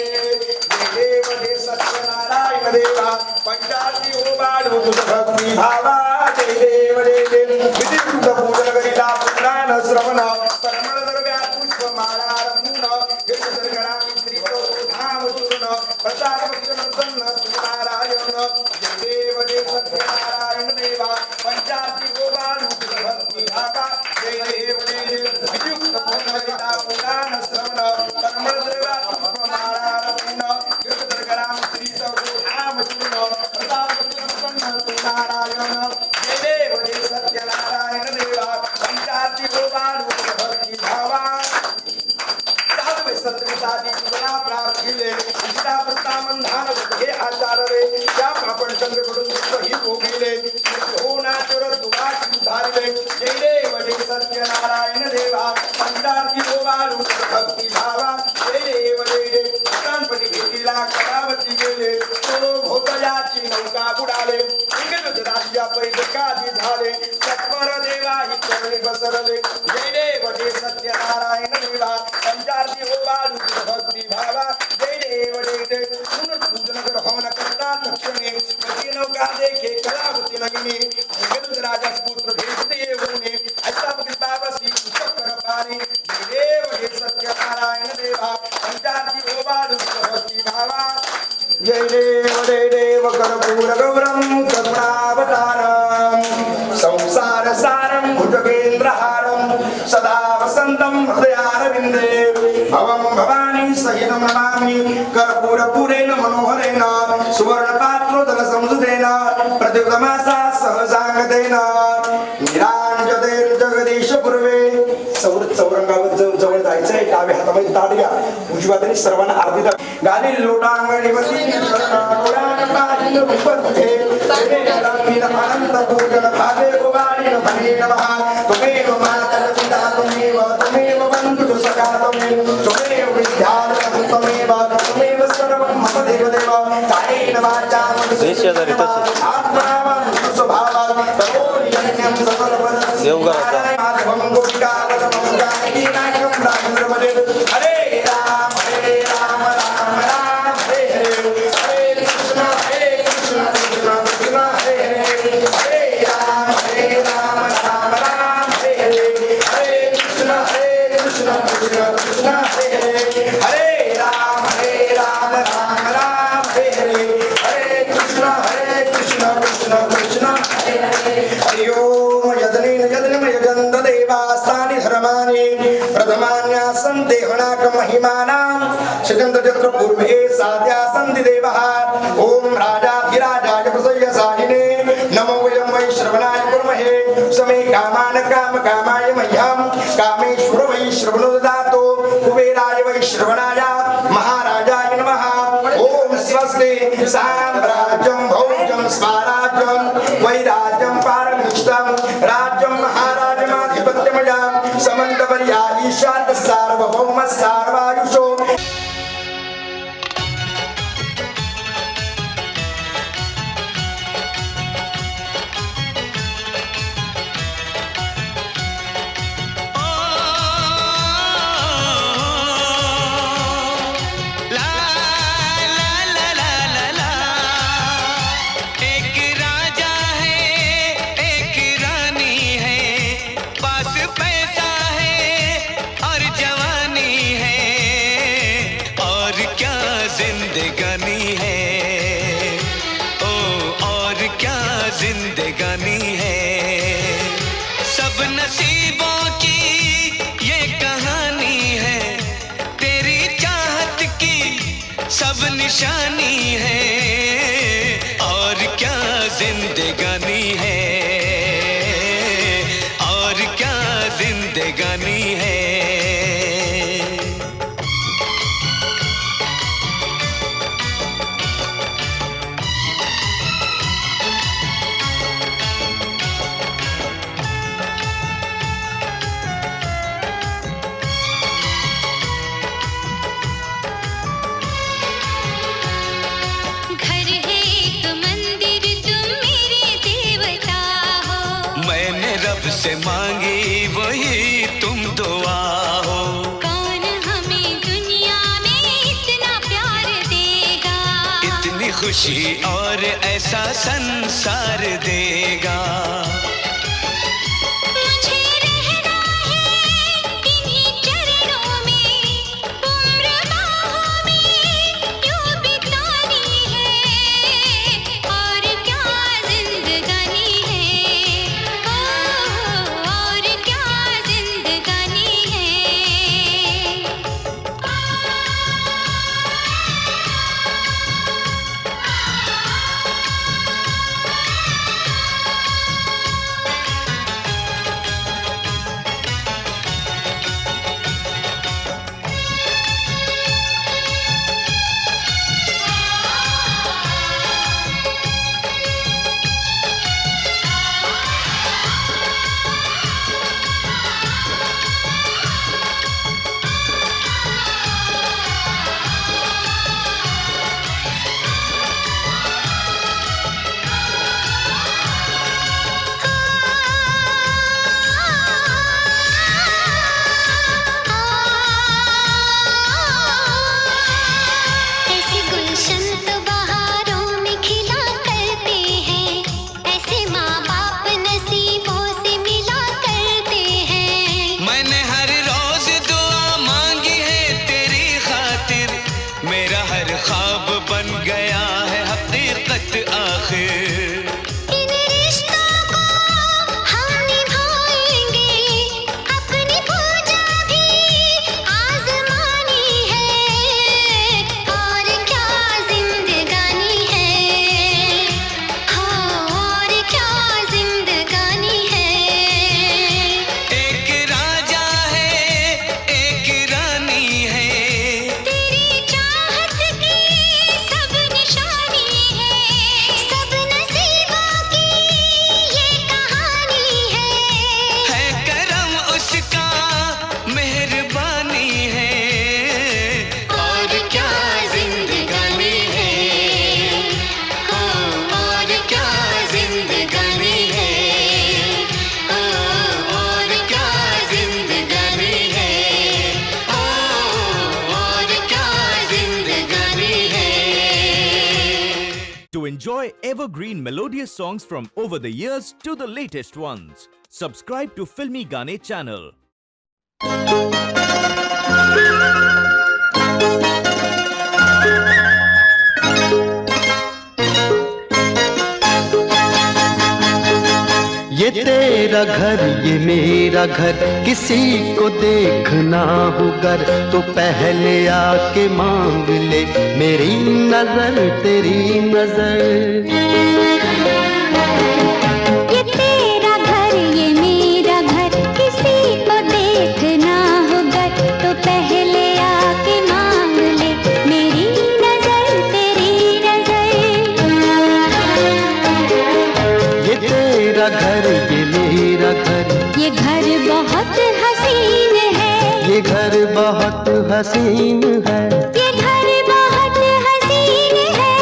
देव दे सत्यनारायण देवा पंचाची ओबाडू भक्ती भावा जय देव दे विधियुक्त पूजन करिता पुराण श्रवण परमळ द्रव्यात पुष्पमाळा रमून यशसर्गणामी स्त्रीतो धाम चूर्ण प्रसाद भक्तनंदन नारायण जय देव दे सत्यनारायण देवा पंचाची ओबाडू भक्ती भावा जय देव दे विधियुक्त पूजन करिता पुराण श्रवण परमळ द्रव्यात पुष्पमाळा रमून यशसर्गणामी स्त्रीतो धाम चूर्ण प्रसाद भक्तनंदन नारायण जय देव दे सत्यनारायण देवा पंचाची ओबाडू भक्ती भावा संतवितादी तुला प्रार्थिले गीता प्रतामंधान हे आचार रे त्या पापण चंद्रकडून ही भोगिले होनाचर तुला उधारले जय देव दे सत्यनारायण देवा पंचाची ओबाडू भक्ती भावा जय देव दे गणपती भेटीला करावती गेले तो भोतयाची नौका बुडाले इंग्रज राज्या पैदकादी झाले तत्पर देवा ही चरणी बसरले जय देव दे सत्यनारायण देवा पंचाची ओबाडू भक्ती भावा जय देव दे पूजन कर हवन करता तक्षणे कधी नौका देखे कलावती नगिनी इंग्रज राजा पुत्र भेटते येऊने ऐसा बाबासी चक्कर पाणी जय देव दे सत्यनारायण देवा पंचाची ओबाडू भक्ती भावा जय देव कर्पूर गौरम करुणावतारम संसार सारम भुजगेंद्रहारम सदा वसंतम हृदयारविंदे भवम भवानी सहितं नमामि कर्पूर पुरेण मनोहरेण सुवर्ण पात्रोदक संसुतेन प्रत्युतमासा सहजांगतेन निरांजतेन जगदीश पूर्वे चौरंगावर जवळ जायचंय डाव्या हातामध्ये ताट घ्या उजव्या हाताने सर्वांना आरती गाली लोटांगणी अनंत पूजन भावे गोवाळीन भणे नमः त्वमेव मातः पिता त्वमेव बन्धुः सखा त्वमेव विद्याधरः त्वमेव सर्वं मम देवदेव कायेन वाचा मनसेन्द्रियैर्वा आत्मना स्वभावात् तमोनियन्यं सकलपदं देवगणः गोपिकावतमं जानकी नायकं रामचन्द्रपदे हरे राम राम राम हरे हरे हरे कृष्ण कृष्ण कृष्ण हरे हरे हरे राम राम राम हरे हरे हरे कृष्ण कृष्ण कृष्ण हरे हरे हरे राम राम हरे हरे हरे कृष्ण कृष्ण कृष्ण हरे हरे हरि ओम यदनेन यदनम यजन्त देवास्तानि धर्माणि प्रथमान्यासं देहनाक महिमानां शतन्त चक्र पूर्वे साध्या सन्ति देवः ओम राजाधिराजाय प्रसय्यसायिने नमो वयं वै श्रवणाय कुर्महे समे कामान काम कामाय मह्यं कामेश्वर वै श्रवणो ददातु कुबेराय वै श्रवणाय महाराजाय नमः ओम स्वस्ति साम्राज्यं भौज स्वराज्यं वैराज्यं पारमिष्टं राज्यं महाराजमाधिपत्यमयां समन्तवर्या ईशान सार्वभौम सार्वायुषो जिंदगानी है सब नसीबों की ये कहानी है तेरी चाहत की सब निशानी है और क्या जिंदगानी है और क्या जिंदगानी है से मांगी वही तुम दुआ हो कौन हमें दुनिया में इतना प्यार देगा इतनी खुशी और ऐसा संसार देगा मुझे रहना है इन्हीं चरणों में उम्र बाहों में यूं बितानी है और क्या जिंदगानी है और क्या जिंदगानी है ऐसे गुलशन तो बहारों में खिला करते हैं ऐसे माँ बाप नसीबों से मिला करते हैं मैंने हर रोज दुआ मांगी है तेरी खातिर मेरा हर ख्वाब बन गया है हकीकत आखिर इन रिश्तों को हम निभाएंगे अपनी पूजा भी आजमानी है और क्या जिंदगानी है हाँ और क्या जिंदगानी है एक राजा है एक रानी है तेरी चाहत की सब निशानी है सब नसीबों की ये कहानी है करम उसका मेहरबानी है और क्या जिंदगानी है और क्या जिंदगानी है और क्या जिंदगानी है और क्या जिंदगानी है To enjoy evergreen melodious songs from over the years to the latest ones, subscribe to Filmy Gaane channel. ये तेरा घर ये मेरा घर किसी को देखना हो गर तो पहले आके मांग ले मेरी नजर तेरी नजर ये तेरा घर ये मेरा घर किसी को देखना होगा तो पहले आके मांग ले मेरी नजर तेरी नजर मेरा घर, ये मेरा घर, ये घर बहुत हसीन है, ये घर बहुत हसीन है, ये घर बहुत हसीन है।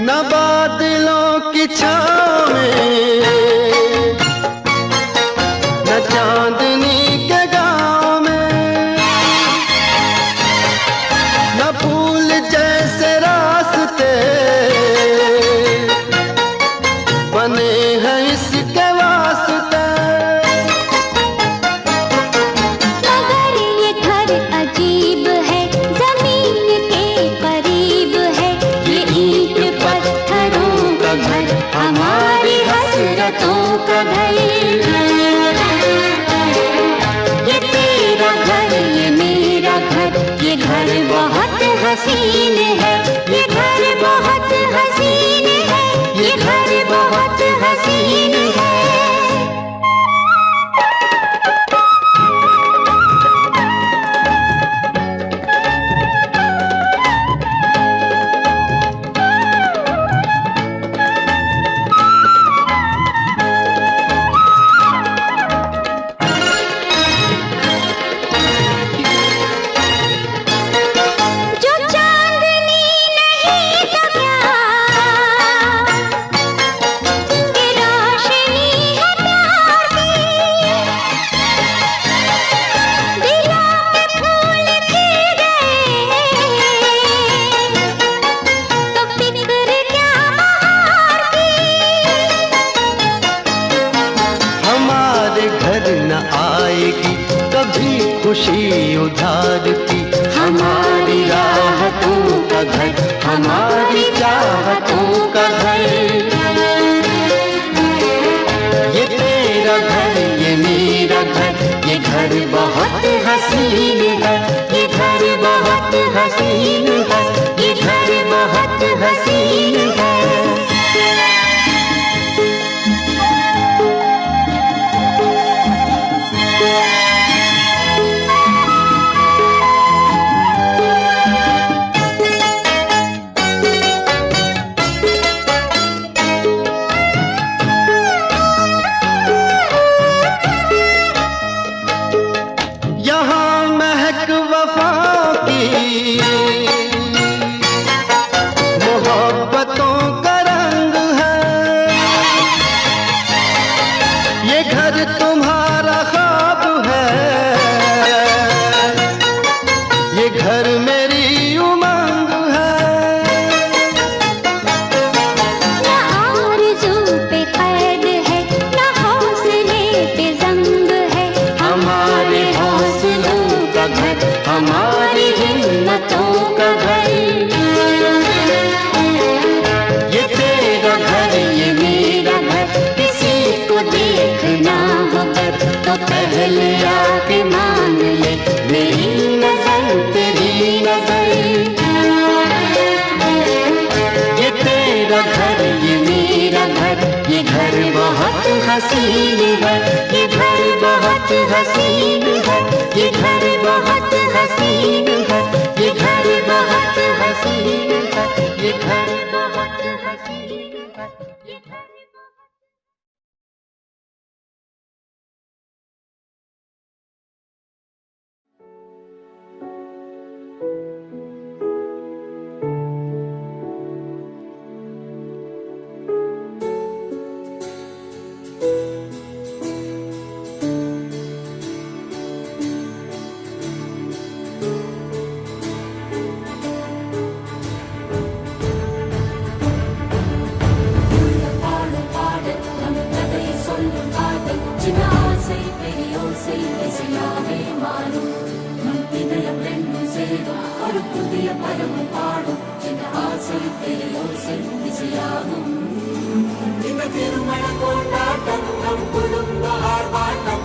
न बादलों की छाँव में, न चांदनी के गाँव में, न फूल जैसे रास्ते बने हैं इसके वास्ते। मगर ये घर अजीब है, जमीन के करीब है, ये ईंट पत्थरों का घर, हमारी हसरतों का घर। ये तेरा घर, ये मेरा घर, ये घर बहुत हसीन है, ये घर बहुत हसीन है, ये घर बहुत हसीन है। जो चांदनी नहीं तो क्या, ये रोशनी है प्यार की। दिलों पे फूल खिल गए, तो फिक्र क्या बहार की। हमारे घर न आएगी कभी खुशी उधार की, हमारी राहतों का घर, हमारी चाहतों का घर। ये तेरा घर, ये मेरा घर, ये घर बहुत हसीन है, ये घर बहुत हसीन है, ये घर बहुत हसीन है। यहाँ महक वफा की मोहब्बतों का रंग है, ये घर तुम्हारा ख्वाब है, ये घर मेरी उमंग है। न आरज़ू पे कैद है, न हौसले पे जंग है, हमारे हौसलों का घर, हमारी हिम्मतों का घर। ये तेरा घर, ये मेरा घर, किसी को देखना हो घर तो पहले आके मान ले, मेरी नजर तेरी नजर। ये तेरा घर, ये मेरा घर, ये घर बहुत हसीन है, ये घर बहुत हसीन है, ये घर बहुत हसीन है, ये घर बहुत हसीन है, ये घर बहुत हसीन है, ये घर। திருமண கொண்டாட்டம் நம் குடும்ப ஆர்ப்பாட்டம்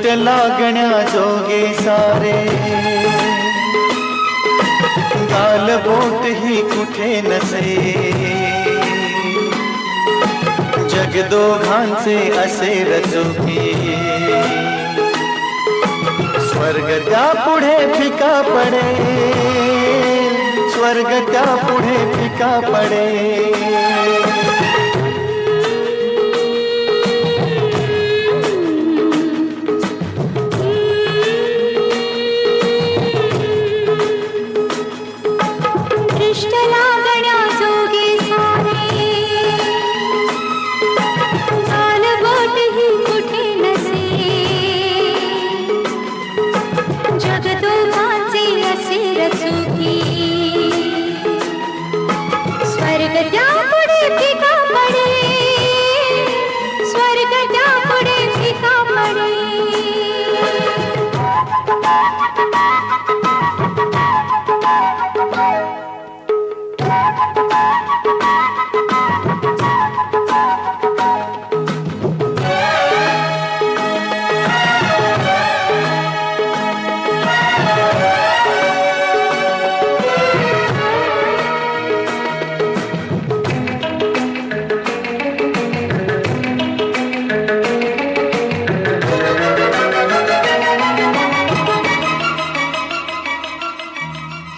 उलट लागण्या जोगे सारे गाल बोट ही कुठे नसे जग दोघांचे असे रचुकी स्वर्ग त्या पुढे फिका पडे स्वर्ग त्या पुढे फिका पडे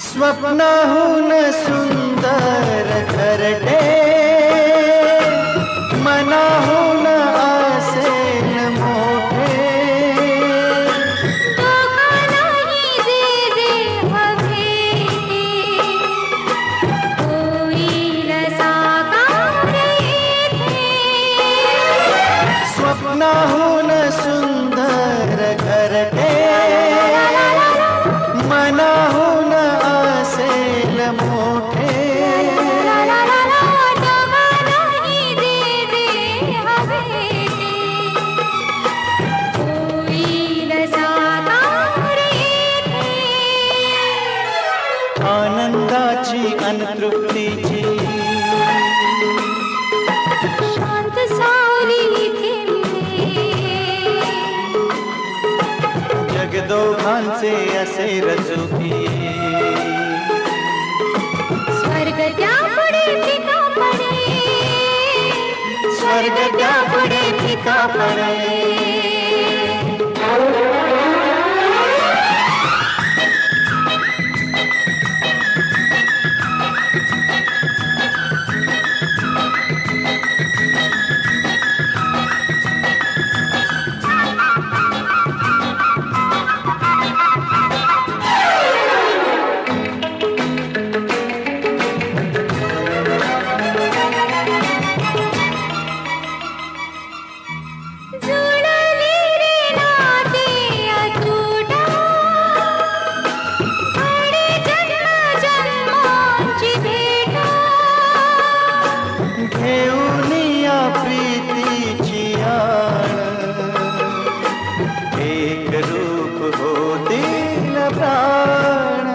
स्वप्नाहून सुंदर घरटे मनाहून असेल मोठे दोघांनाही जे जे हवे होईल साकार येथे स्वप्नाहून सुंदर घरटे मनाहून असेल मोठे दोघांनाही जे जे हवे होईल साकार येथे आनंदाची अनतृप्तीची शांत सावली इथे मिळे जग दोघांचे असे रचुकी स्वर्ग त्या पुढे फिका पडे स्वर्ग त्या पुढे फिका पडे जुळले रे नाते अतूट आणि जन्म जन्मांची भेट घेऊन या प्रीतीची आण एक रूप होतील प्राण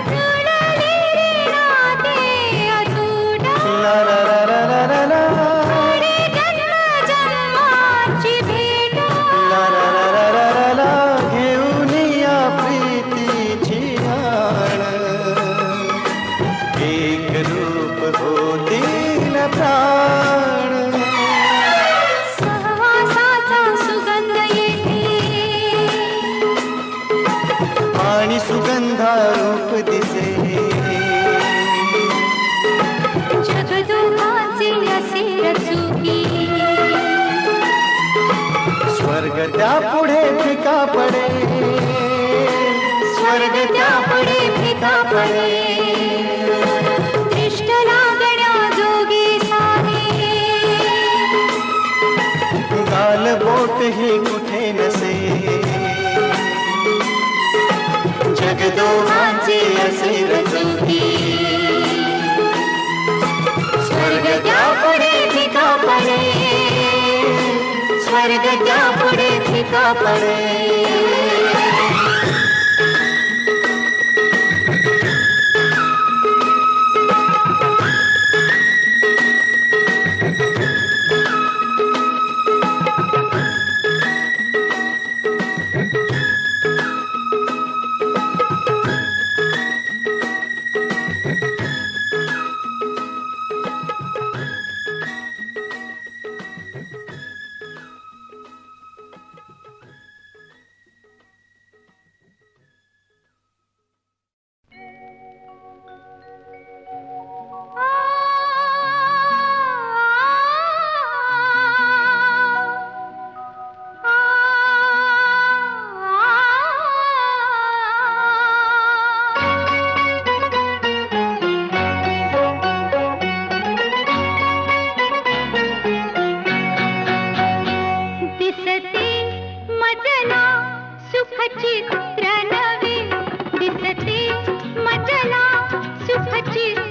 जुळले रे नाते अतूट ला ला ला ला ला ला ला आणि जन्म जन्मांची भेट ला ला ला ला ला ला ला घेऊन या प्रीतीची आण एक रूप होतील प्राण सहवासाचा सुगंध येते आणि सुगंधा रूप दिसे जगदोघांचे असे रचुकी स्वर्ग त्या पुढे फिका पडे स्वर्ग त्या पुढे फिका पडे दृष्ट लागण्या जोगे सारे गाल बोट ही कुठे नसे जग दोघांचे असे रचुकी स्वर्ग त्या पुढे फिका पडे स्वर्ग त्या पुढे फिका पडे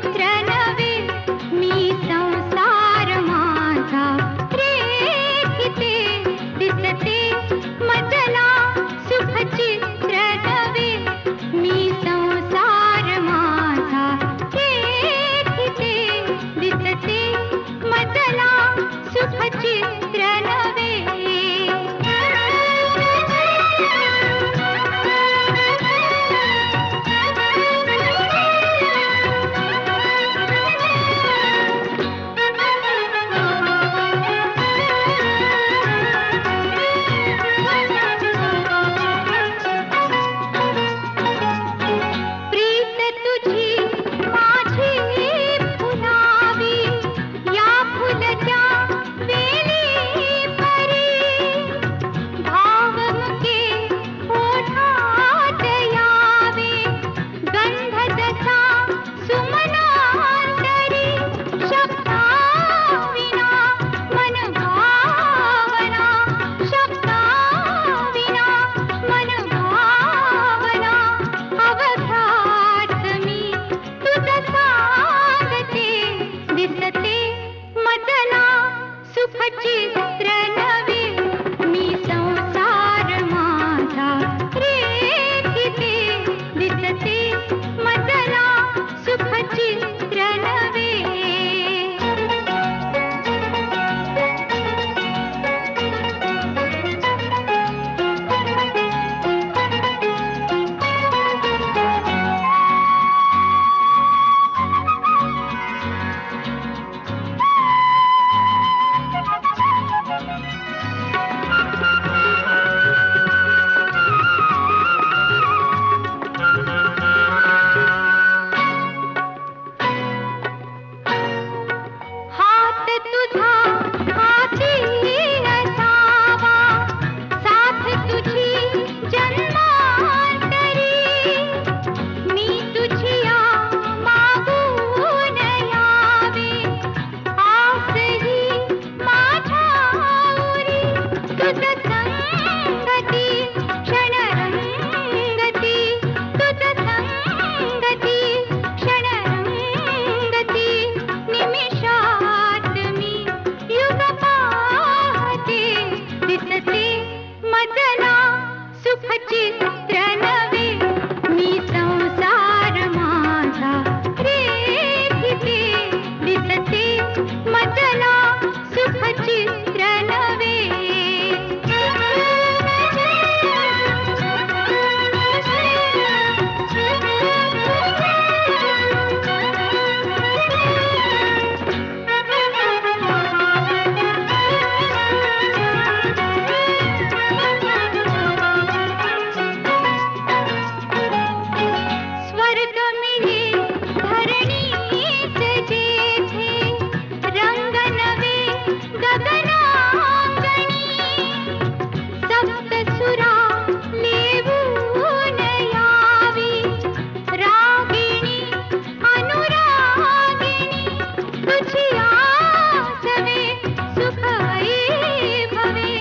चित्र नवे मी संसार माझा रेखिते दिसते मजला सुख चित्र नवे मी संसार माझा रेखिते दिसते मजला सुख चित्र नवे प्रीत तुझी माझी फुलावी या फुलच्या वेली परी भावमुखे ओठात यावे गंध जसा सुमनांतरी शब्दाविना मन भावना शब्दाविना मन भावना अवघात मी तुझ सांगते दिसते मजला सुख चित्र नवे मी संसार माझा रेखिते दिसते मजला सुख चित्र नवे हात तुझा हाती असावा साथ तुझी जन्मांतरी मी तुझिया मागून यावे आसही माझ्या उरी तुझ संगती क्षणरंगती तुझ संगती क्षणरंगती निमिषात मी युग पाहते दिसते मजला सुख चित्र नवे मी संसार माझा रेखिते दिसते मजला सुख चित्र नवे स्वर्ग मिळे धरणीच जेथे रंग नवे गगनांगणी सप्तसुरा लेवून यावी रागिणी अनुरागिणी तुझी आसवे सुख वैभवे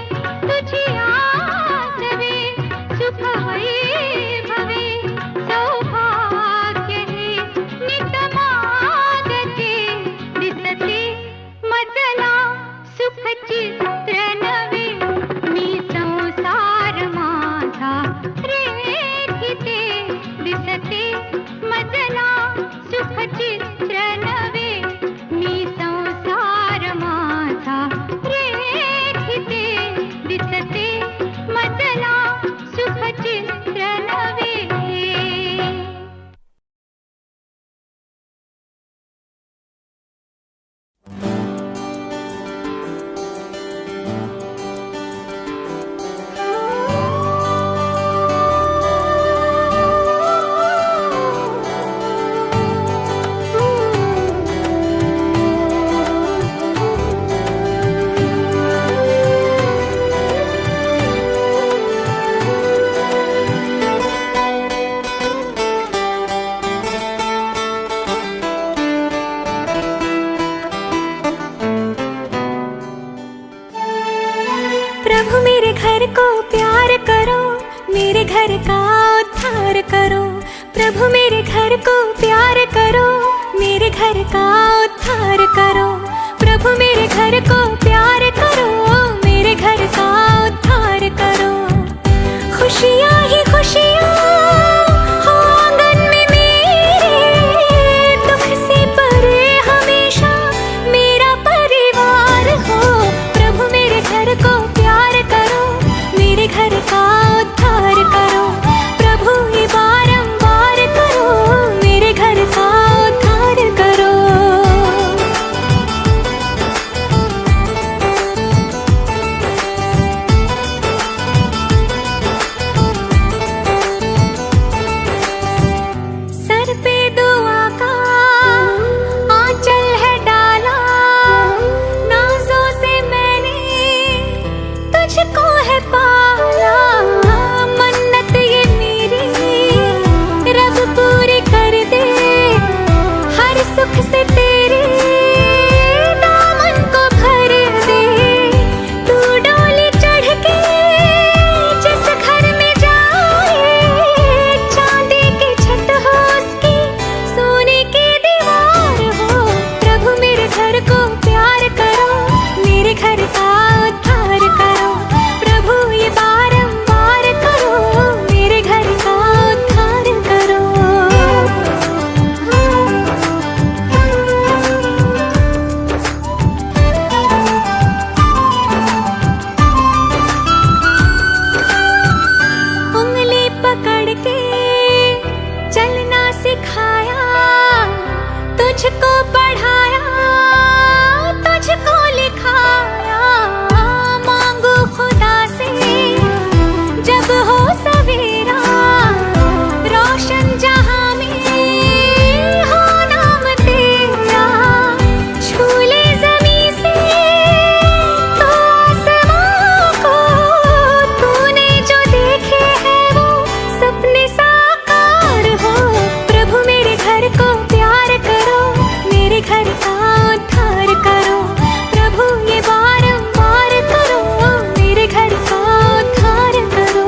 तुझी आसवे सुख वैभवे सौभाग्य हे नित मागते दिसते मजला सुख चित्र नवे मी संसार माझा रेखिते दिसते मजला सुख चित्र नवे मी संसार माझा रेखिते दिसते मजला सुख चित्र नवे प्रभु मेरे घर को प्यार करो, मेरे घर का उद्धार करो। प्रभु मेरे घर को प्यार करो, मेरे मेरे घर का उद्धार करो प्रभु मेरे घर को प्यार करो मेरे घर का उद्धार करो खुशियाँ ही खुशियाँ हो आंगन में मेरे दुख से परे हमेशा मेरा परिवार हो प्रभु मेरे घर को प्यार करो मेरे घर का उद्धार करो प्रभु ये बारंबार करो मेरे घर का उद्धार करो सर पे दुआ का आंचल है डाला नाजों से मैंने तुझको है पाला मन्नत ये मेरी रब पूरी कर दे हर सुख से तेरे दामन को भर दे तू डोली चढ़ के जिस घर में जाए चांदी की छत हो उसकी सोने की दीवार हो प्रभु मेरे घर को प्यार करो मेरे घर का उद्धार करो प्रभु ये बारंबार करो मेरे घर का उद्धार करो उंगली पकड़ के चलना सिखाया तुझको पढ़ाया तुझको लिखाया मांगू खुदा से जब हो सवेरा रोशन जहां में हो नाम तेरा झूले ज़मीं से तो आसमां को तूने जो देखे हैं वो सपने साकार हो प्रभु मेरे घर को प्यार करो मेरे घर का उद्धार करो प्रभु ये बारंबार करो मेरे घर का उद्धार करो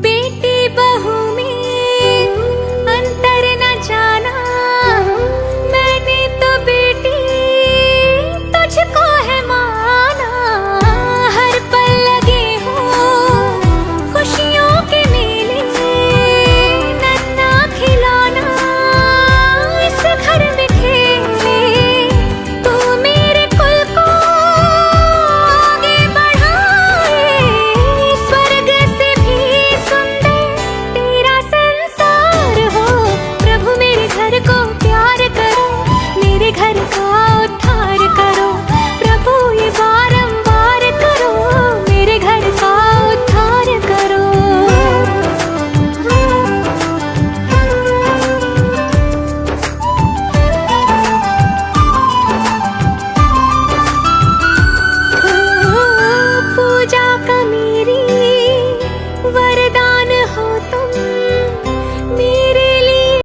बेटी बहू में अंतर न जाना मैंने तो बेटी तुझको है माना हर पल लगे हो खुशियों के मेले नन्ना खिलौना इस घर में खेले तू मेरे कुल को आगे बढ़ाए स्वर्ग से भी सुंदर तेरा संसार हो प्रभु मेरे घर को प्यार करो मेरे घर का उद्धार करो प्रभु ये बारंबार करो मेरे घर का उद्धार करो पूजा का मेरी वरदान हो तुम मेरे लिए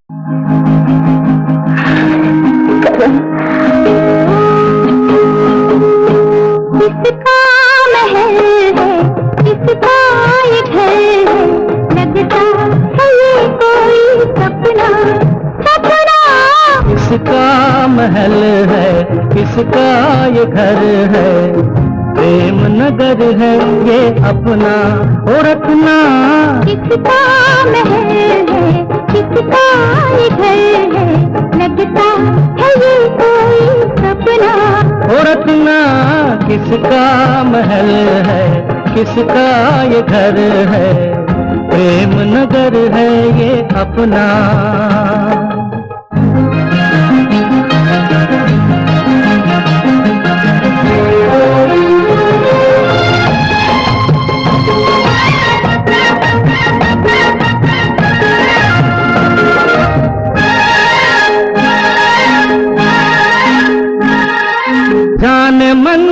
किसका महल है किसका ये घर है लगता है ये कोई सपना सपना किसका महल है किसका ये घर है प्रेम नगर है ये अपना और रखना किसका महल है किसका ये घर है लगता है ये कोई सपना और रखना किसका महल है किसका ये घर है प्रेम नगर है ये अपना जाने मन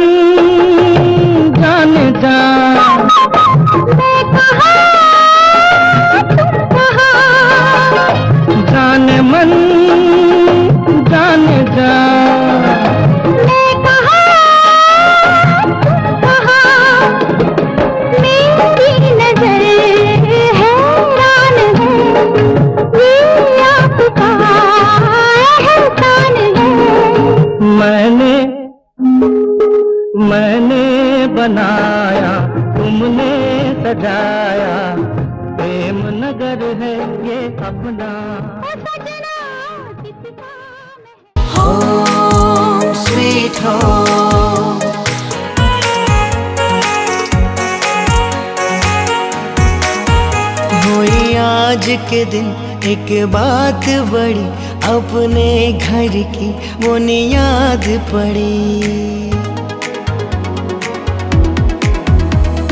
जाने जान मैं कहाँ तुम कहाँ जाने मन जाने जान मैं कहाँ मैंने बनाया तुमने सजाया, प्रेम नगर है ये अपना। Home sweet home, हुई आज के दिन एक बात बड़ी, अपने घर की वो याद पड़ी।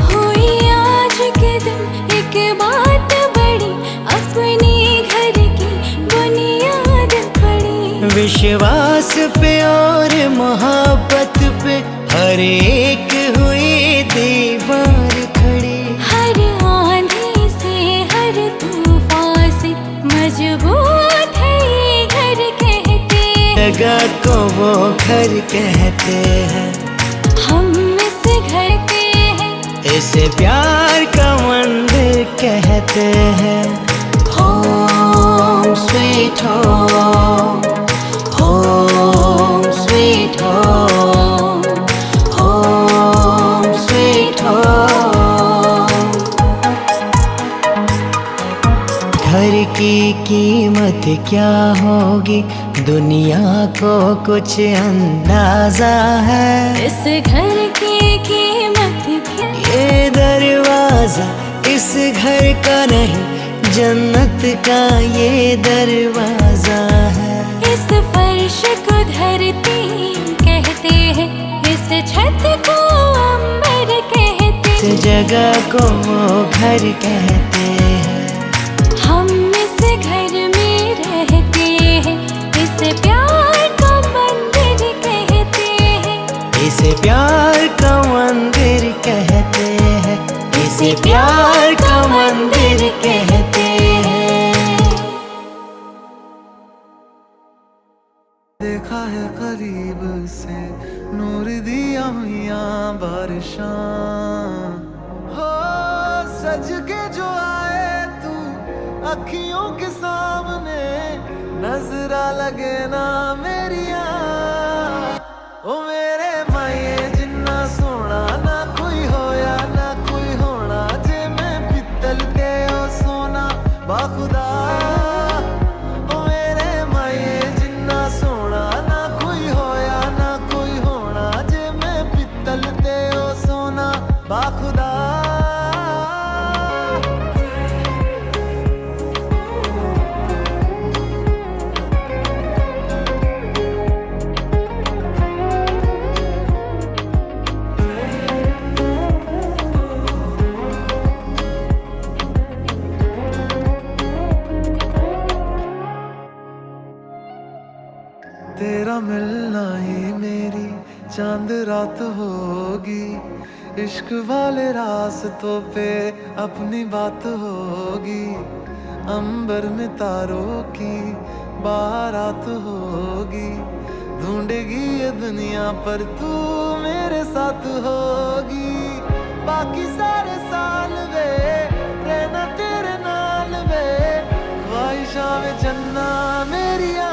हुई आज के दिन एक बात बड़ी, अपने घर की बुनियाद पड़ी। विश्वास पे और मोहब्बत पे हर एक हुई दीवार खड़ी। हर आंधी से हर तूफान से मजबूत है ये घर कहते। जगह को वो घर कहते हैं, हम इस घर के हैं, इसे प्यार का मंदिर कहते हैं। Home sweet home, Home sweet home, home sweet home। घर की कीमत क्या होगी दुनिया को कुछ अंदाजा है। इस घर की कीमत क्या? ये दरवाजा इस घर का नहीं, जन्नत का ये दरवाजा है। इस फर्श को धरती कहते हैं, इस छत को अंबर कहते। इस जगह को वो घर कहते हैं, हम इस घर में रहते हैं, इसे प्यार का मंदिर कहते हैं। इसे प्यार का मंदिर कहते हैं, इसे प्यार का मंदिर कहते हैं। देखा है करीब से नूर दिया हुआ बारिशां, हो सज के जो आए तू अखियों के सामने, नजरा लगे ना मेरिया। ओ मेरे माये जिन्ना सोना ना कोई होया ना कोई होना, जे मैं पित्तल ते ओ सोना बाखुदा। ओ मेरे माये जिन्ना सोना ना कोई होया ना कोई होना, जे मैं पित्तल ते ओ सोना बाखुदा। तेरा मिलना ही मेरी चांद रात होगी, इश्क वाले रास्तों पे अपनी बात होगी। अंबर में तारों की बारात होगी, ढूंढेगी ये दुनिया पर तू मेरे साथ होगी। बाकी सारे साल वे रहना तेरे नाल वे, ख्वाहिशां में जन्ना मेरिया।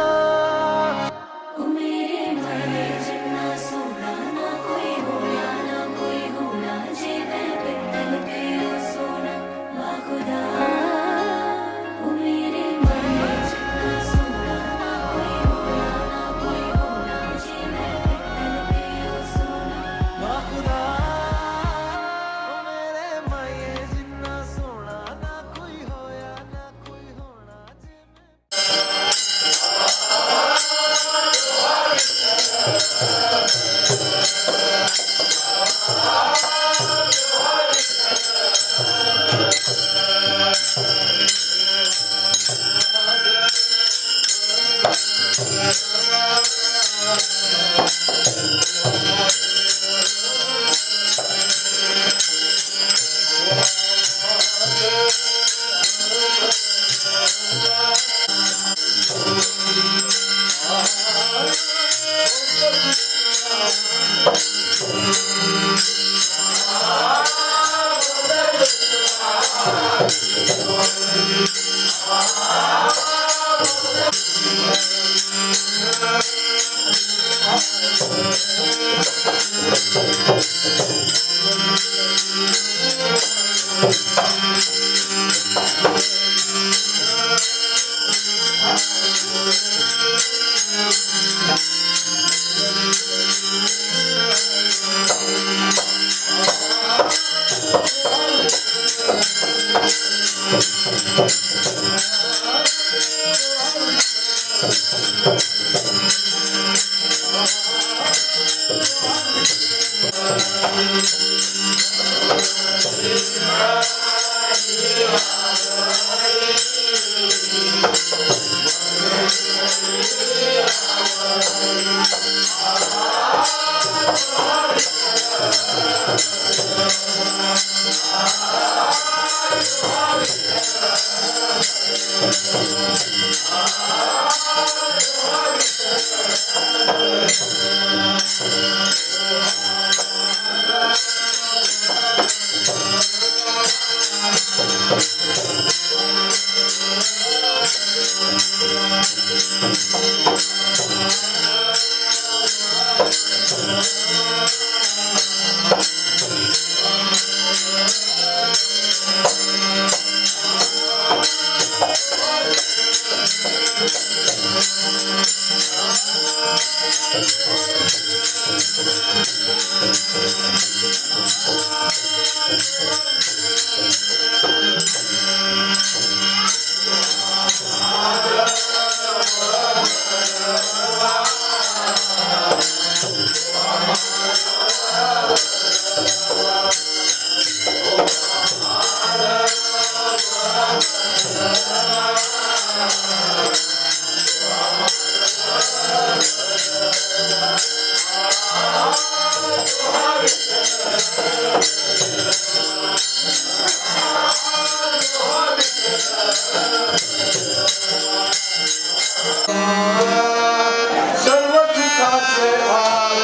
सर्व सुखाचे भाव